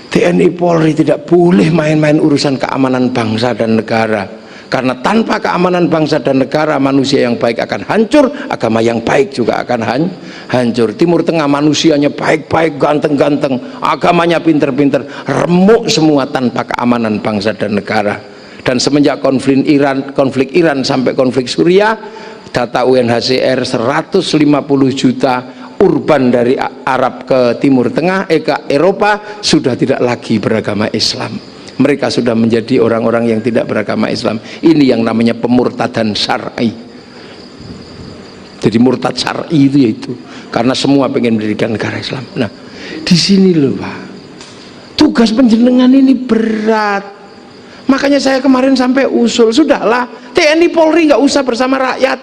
TNI Polri tidak boleh main-main urusan keamanan bangsa dan negara, karena tanpa keamanan bangsa dan negara, manusia yang baik akan hancur, agama yang baik juga akan hancur. Timur Tengah manusianya baik-baik, ganteng-ganteng, agamanya pinter-pinter, remuk semua tanpa keamanan bangsa dan negara. Dan semenjak konflik Iran sampai konflik Suriah, data UNHCR 150 juta urban dari Arab ke Timur Tengah, ke Eropa sudah tidak lagi beragama Islam. Mereka sudah menjadi orang-orang yang tidak beragama Islam. Ini yang namanya pemurtadan syar'i. Jadi murtad syar'i itu yaitu karena semua pengen mendirikan negara Islam. Nah, di sini loh Pak, tugas penjenengan ini berat. Makanya saya kemarin sampai usul, sudahlah TNI Polri nggak usah bersama rakyat.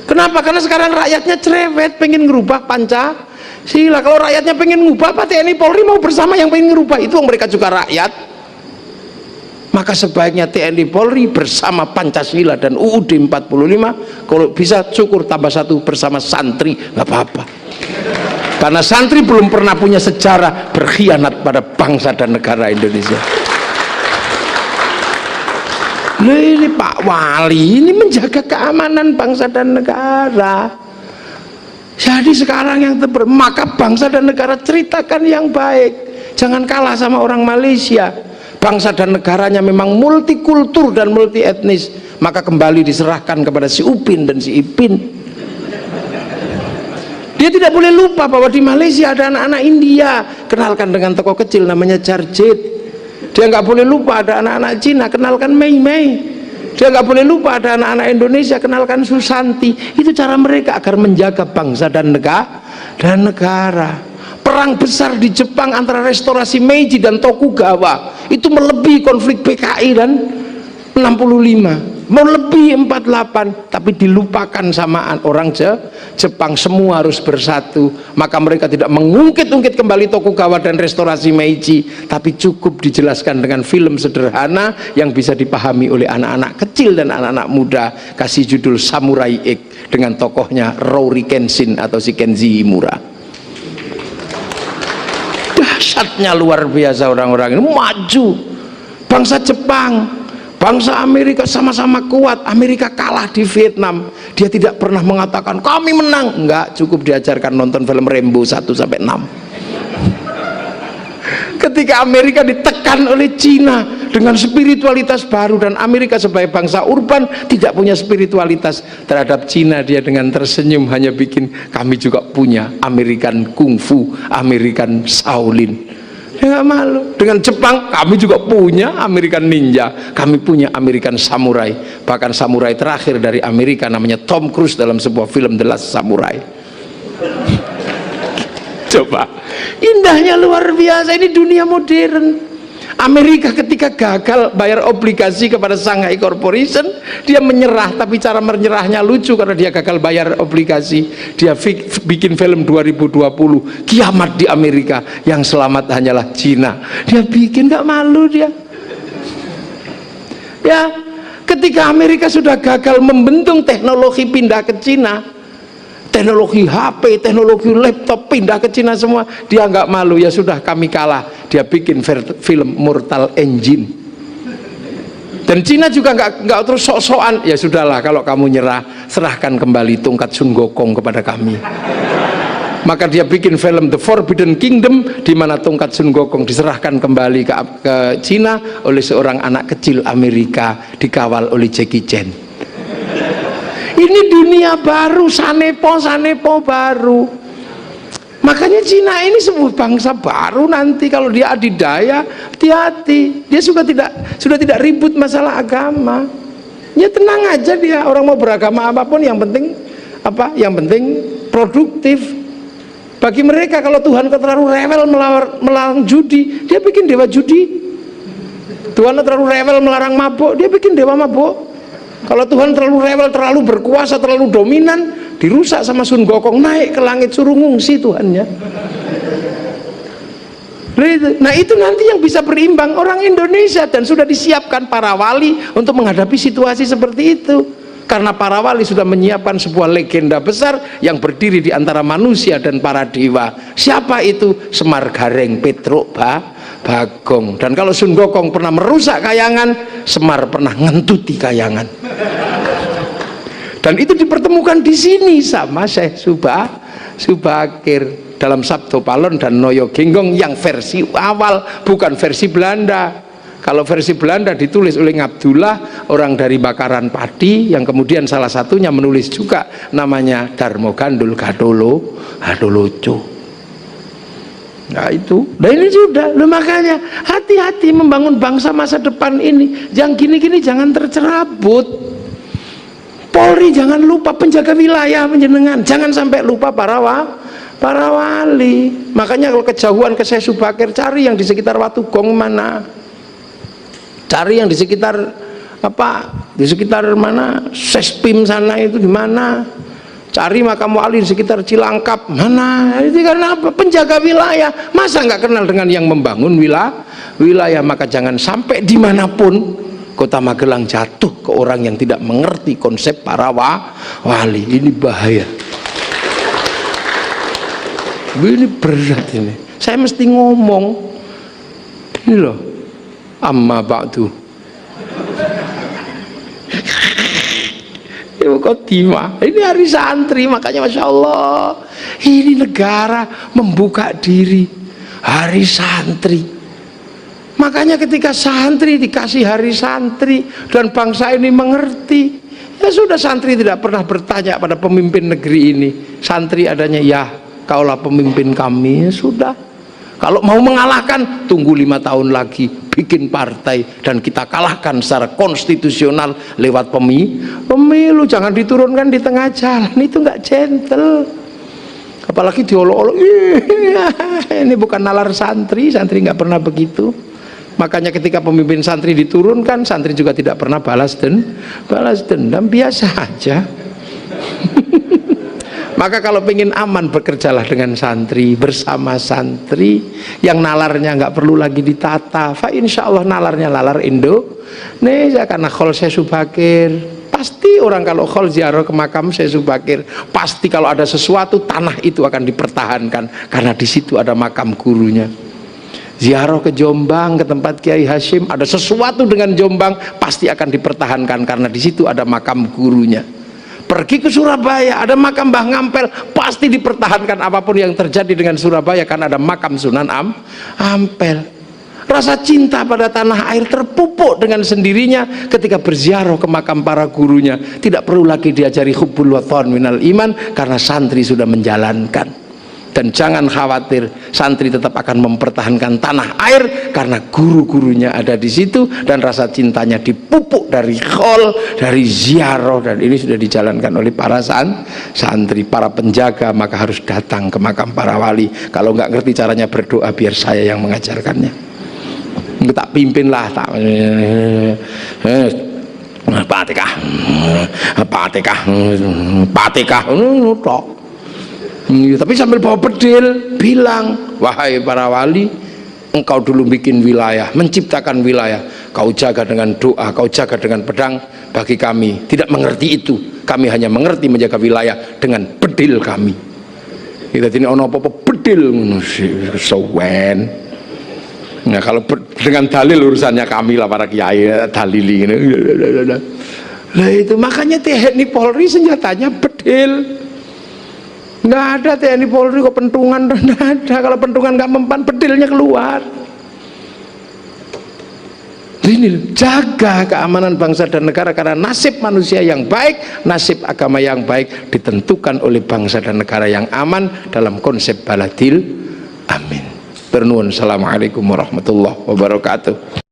Kenapa? Karena sekarang rakyatnya cerewet, pengen ngerubah Pancasila. Kalau rakyatnya pengen ngubah, apa TNI Polri mau bersama yang pengen ngerubah? Itu mereka juga rakyat. Maka sebaiknya TNI Polri bersama Pancasila dan UUD 45. Kalau bisa syukur tambah 1 bersama santri, nggak apa-apa. Karena santri belum pernah punya sejarah berkhianat pada bangsa dan negara Indonesia. Nah, ini Pak Wali ini menjaga keamanan bangsa dan negara. Jadi sekarang yang maka bangsa dan negara ceritakan yang baik, jangan kalah sama orang Malaysia. Bangsa dan negaranya memang multikultur dan multi etnis, maka kembali diserahkan kepada si Upin dan si Ipin. Dia tidak boleh lupa bahwa di Malaysia ada anak-anak India, kenalkan dengan tokoh kecil namanya Jarjit. Dia nggak boleh lupa ada anak-anak Cina, kenalkan Mei Mei. Dia nggak boleh lupa ada anak-anak Indonesia, kenalkan Susanti. Itu cara mereka agar menjaga bangsa dan negara. Perang besar di Jepang antara restorasi Meiji dan Tokugawa itu melebihi konflik PKI dan 65, melebihi 48, tapi dilupakan sama orang Jepang. Semua harus bersatu, maka mereka tidak mengungkit-ungkit kembali Tokugawa dan restorasi Meiji, tapi cukup dijelaskan dengan film sederhana yang bisa dipahami oleh anak-anak kecil dan anak-anak muda. Kasih judul Samurai X dengan tokohnya Rory Kenshin atau si Kenji Imura. Dahsyatnya luar biasa orang-orang ini, maju. Bangsa Jepang, bangsa Amerika sama-sama kuat. Amerika kalah di Vietnam, dia tidak pernah mengatakan kami menang. Enggak, cukup diajarkan nonton film Rambo 1-6. Ketika Amerika ditekan oleh Cina dengan spiritualitas baru, dan Amerika sebagai bangsa urban tidak punya spiritualitas terhadap Cina, dia dengan tersenyum hanya bikin kami juga punya American Kungfu, American Shaolin. Dia nggak malu. Dengan Jepang, kami juga punya American Ninja, kami punya American Samurai. Bahkan samurai terakhir dari Amerika namanya Tom Cruise dalam sebuah film The Last Samurai. Coba, indahnya luar biasa. Ini dunia modern. Amerika ketika gagal bayar obligasi kepada Shanghai Corporation, dia menyerah, tapi cara menyerahnya lucu karena dia gagal bayar obligasi. Dia bikin film 2020, kiamat di Amerika, yang selamat hanyalah Cina. Dia bikin, gak malu dia. Ya, ketika Amerika sudah gagal membentuk teknologi pindah ke Cina, teknologi HP, teknologi laptop pindah ke Cina semua, dia nggak malu. Ya sudah, kami kalah. Dia bikin film Mortal Engine, dan Cina juga nggak terus sok-sokan. Ya sudahlah, kalau kamu nyerah, serahkan kembali tongkat Sun Gokong kepada kami. Maka dia bikin film The Forbidden Kingdom, di mana tongkat Sun Gokong diserahkan kembali ke Cina oleh seorang anak kecil Amerika dikawal oleh Jackie Chan. Ini dunia baru, sanepo baru. Makanya Cina ini sebuah bangsa baru nanti. Kalau dia adidaya, hati-hati. Dia sudah tidak ribut masalah agama. Ya tenang aja dia. Orang mau beragama apapun, yang penting apa? Yang penting produktif. Bagi mereka, kalau Tuhan terlalu rewel melarang judi, dia bikin dewa judi. Tuhan terlalu rewel melarang mabuk, dia bikin dewa mabuk. Kalau Tuhan terlalu rewel, terlalu berkuasa, terlalu dominan, dirusak sama Sun Gokong, naik ke langit suruh ngungsi Tuhannya. Nah itu nanti yang bisa berimbang orang Indonesia, dan sudah disiapkan para wali untuk menghadapi situasi seperti itu. Karena para wali sudah menyiapkan sebuah legenda besar yang berdiri di antara manusia dan para dewa. Siapa itu? Semar Gareng Petruk Bagong. Dan kalau Sun Gokong pernah merusak kayangan, Semar pernah ngentuti kayangan. Dan itu dipertemukan di sini sama Syekh Subakir dalam Sabdo Palon dan Noyo Genggong yang versi awal, bukan versi Belanda. Kalau versi Belanda ditulis oleh Ngabdullah, orang dari Bakaran Padi, yang kemudian salah satunya menulis juga namanya Darmo Gandul Gadoloco. Nah itu, nah ini sudah. Loh, makanya hati-hati membangun bangsa masa depan ini. Yang gini-gini jangan tercerabut. Polri jangan lupa penjaga wilayah penjenengan, jangan sampai lupa para wali. Makanya kalau kejauhan ke Syekh Subakir, cari yang di sekitar Watugong mana, cari yang di sekitar di sekitar mana Sespim sana, itu di mana. Cari makam wali di sekitar Cilangkap mana. Itu karena apa? Penjaga wilayah. Masa nggak kenal dengan yang membangun wilayah? Maka jangan sampai dimanapun Kota Magelang jatuh ke orang yang tidak mengerti konsep para wali. Ini bahaya. Ini berat ini. Saya mesti ngomong. Ini loh. Amma ba'du. Ini hari santri, makanya Masya Allah, ini negara membuka diri, hari santri. Makanya ketika santri dikasih hari santri dan bangsa ini mengerti, Ya sudah, santri tidak pernah bertanya pada pemimpin negeri ini. Santri adanya, ya kaulah pemimpin kami, ya sudah. Kalau mau mengalahkan, tunggu 5 tahun lagi, bikin partai dan kita kalahkan secara konstitusional lewat pemilu. Jangan diturunkan di tengah jalan, itu nggak gentle. Apalagi diolok-olok, ini bukan nalar santri, santri nggak pernah begitu. Makanya ketika pemimpin santri diturunkan, santri juga tidak pernah balas dendam, biasa aja. Maka kalau ingin aman, bekerjalah dengan santri, bersama santri yang nalarnya nggak perlu lagi ditata. Fa insya Allah nalarnya nalar Indonesia, karena khol Syekh Subakir. Pasti orang kalau khol ziarah ke makam Syekh Subakir, pasti kalau ada sesuatu, tanah itu akan dipertahankan karena di situ ada makam gurunya. Ziarah ke Jombang, ke tempat Kiai Hashim, ada sesuatu dengan Jombang, pasti akan dipertahankan karena di situ ada makam gurunya. Pergi ke Surabaya, ada makam Mbah Ngampel, pasti dipertahankan apapun yang terjadi dengan Surabaya karena ada makam Sunan Ampel. Rasa cinta pada tanah air terpupuk dengan sendirinya ketika berziarah ke makam para gurunya. Tidak perlu lagi diajari hubbul wathon minal iman karena santri sudah menjalankan. Dan jangan khawatir, santri tetap akan mempertahankan tanah air karena guru-gurunya ada di situ dan rasa cintanya dipupuk dari khol, dari ziarah, dan ini sudah dijalankan oleh para santri, para penjaga. Maka harus datang ke makam para wali. Kalau nggak ngerti caranya berdoa, biar saya yang mengajarkannya. Tak pimpinlah, tak Fatihah, tapi sambil bawa bedil bilang, wahai para wali, engkau dulu bikin wilayah, menciptakan wilayah, kau jaga dengan doa, kau jaga dengan pedang. Bagi kami tidak mengerti itu, kami hanya mengerti menjaga wilayah dengan bedil kami. Kita ini ono apa bedil sowen. Nah kalau dengan dalil urusannya kami lah, para kiai dalili ini. Nah itu makanya TNI Polri senjatanya bedil. Nggak ada TNI Polri kok pentungan, nggak ada. Kalau pentungan nggak mempan, bedilnya keluar. Ini jaga keamanan bangsa dan negara, karena nasib manusia yang baik, nasib agama yang baik ditentukan oleh bangsa dan negara yang aman dalam konsep baladil amin. Bernuwun, assalamualaikum warahmatullahi wabarakatuh.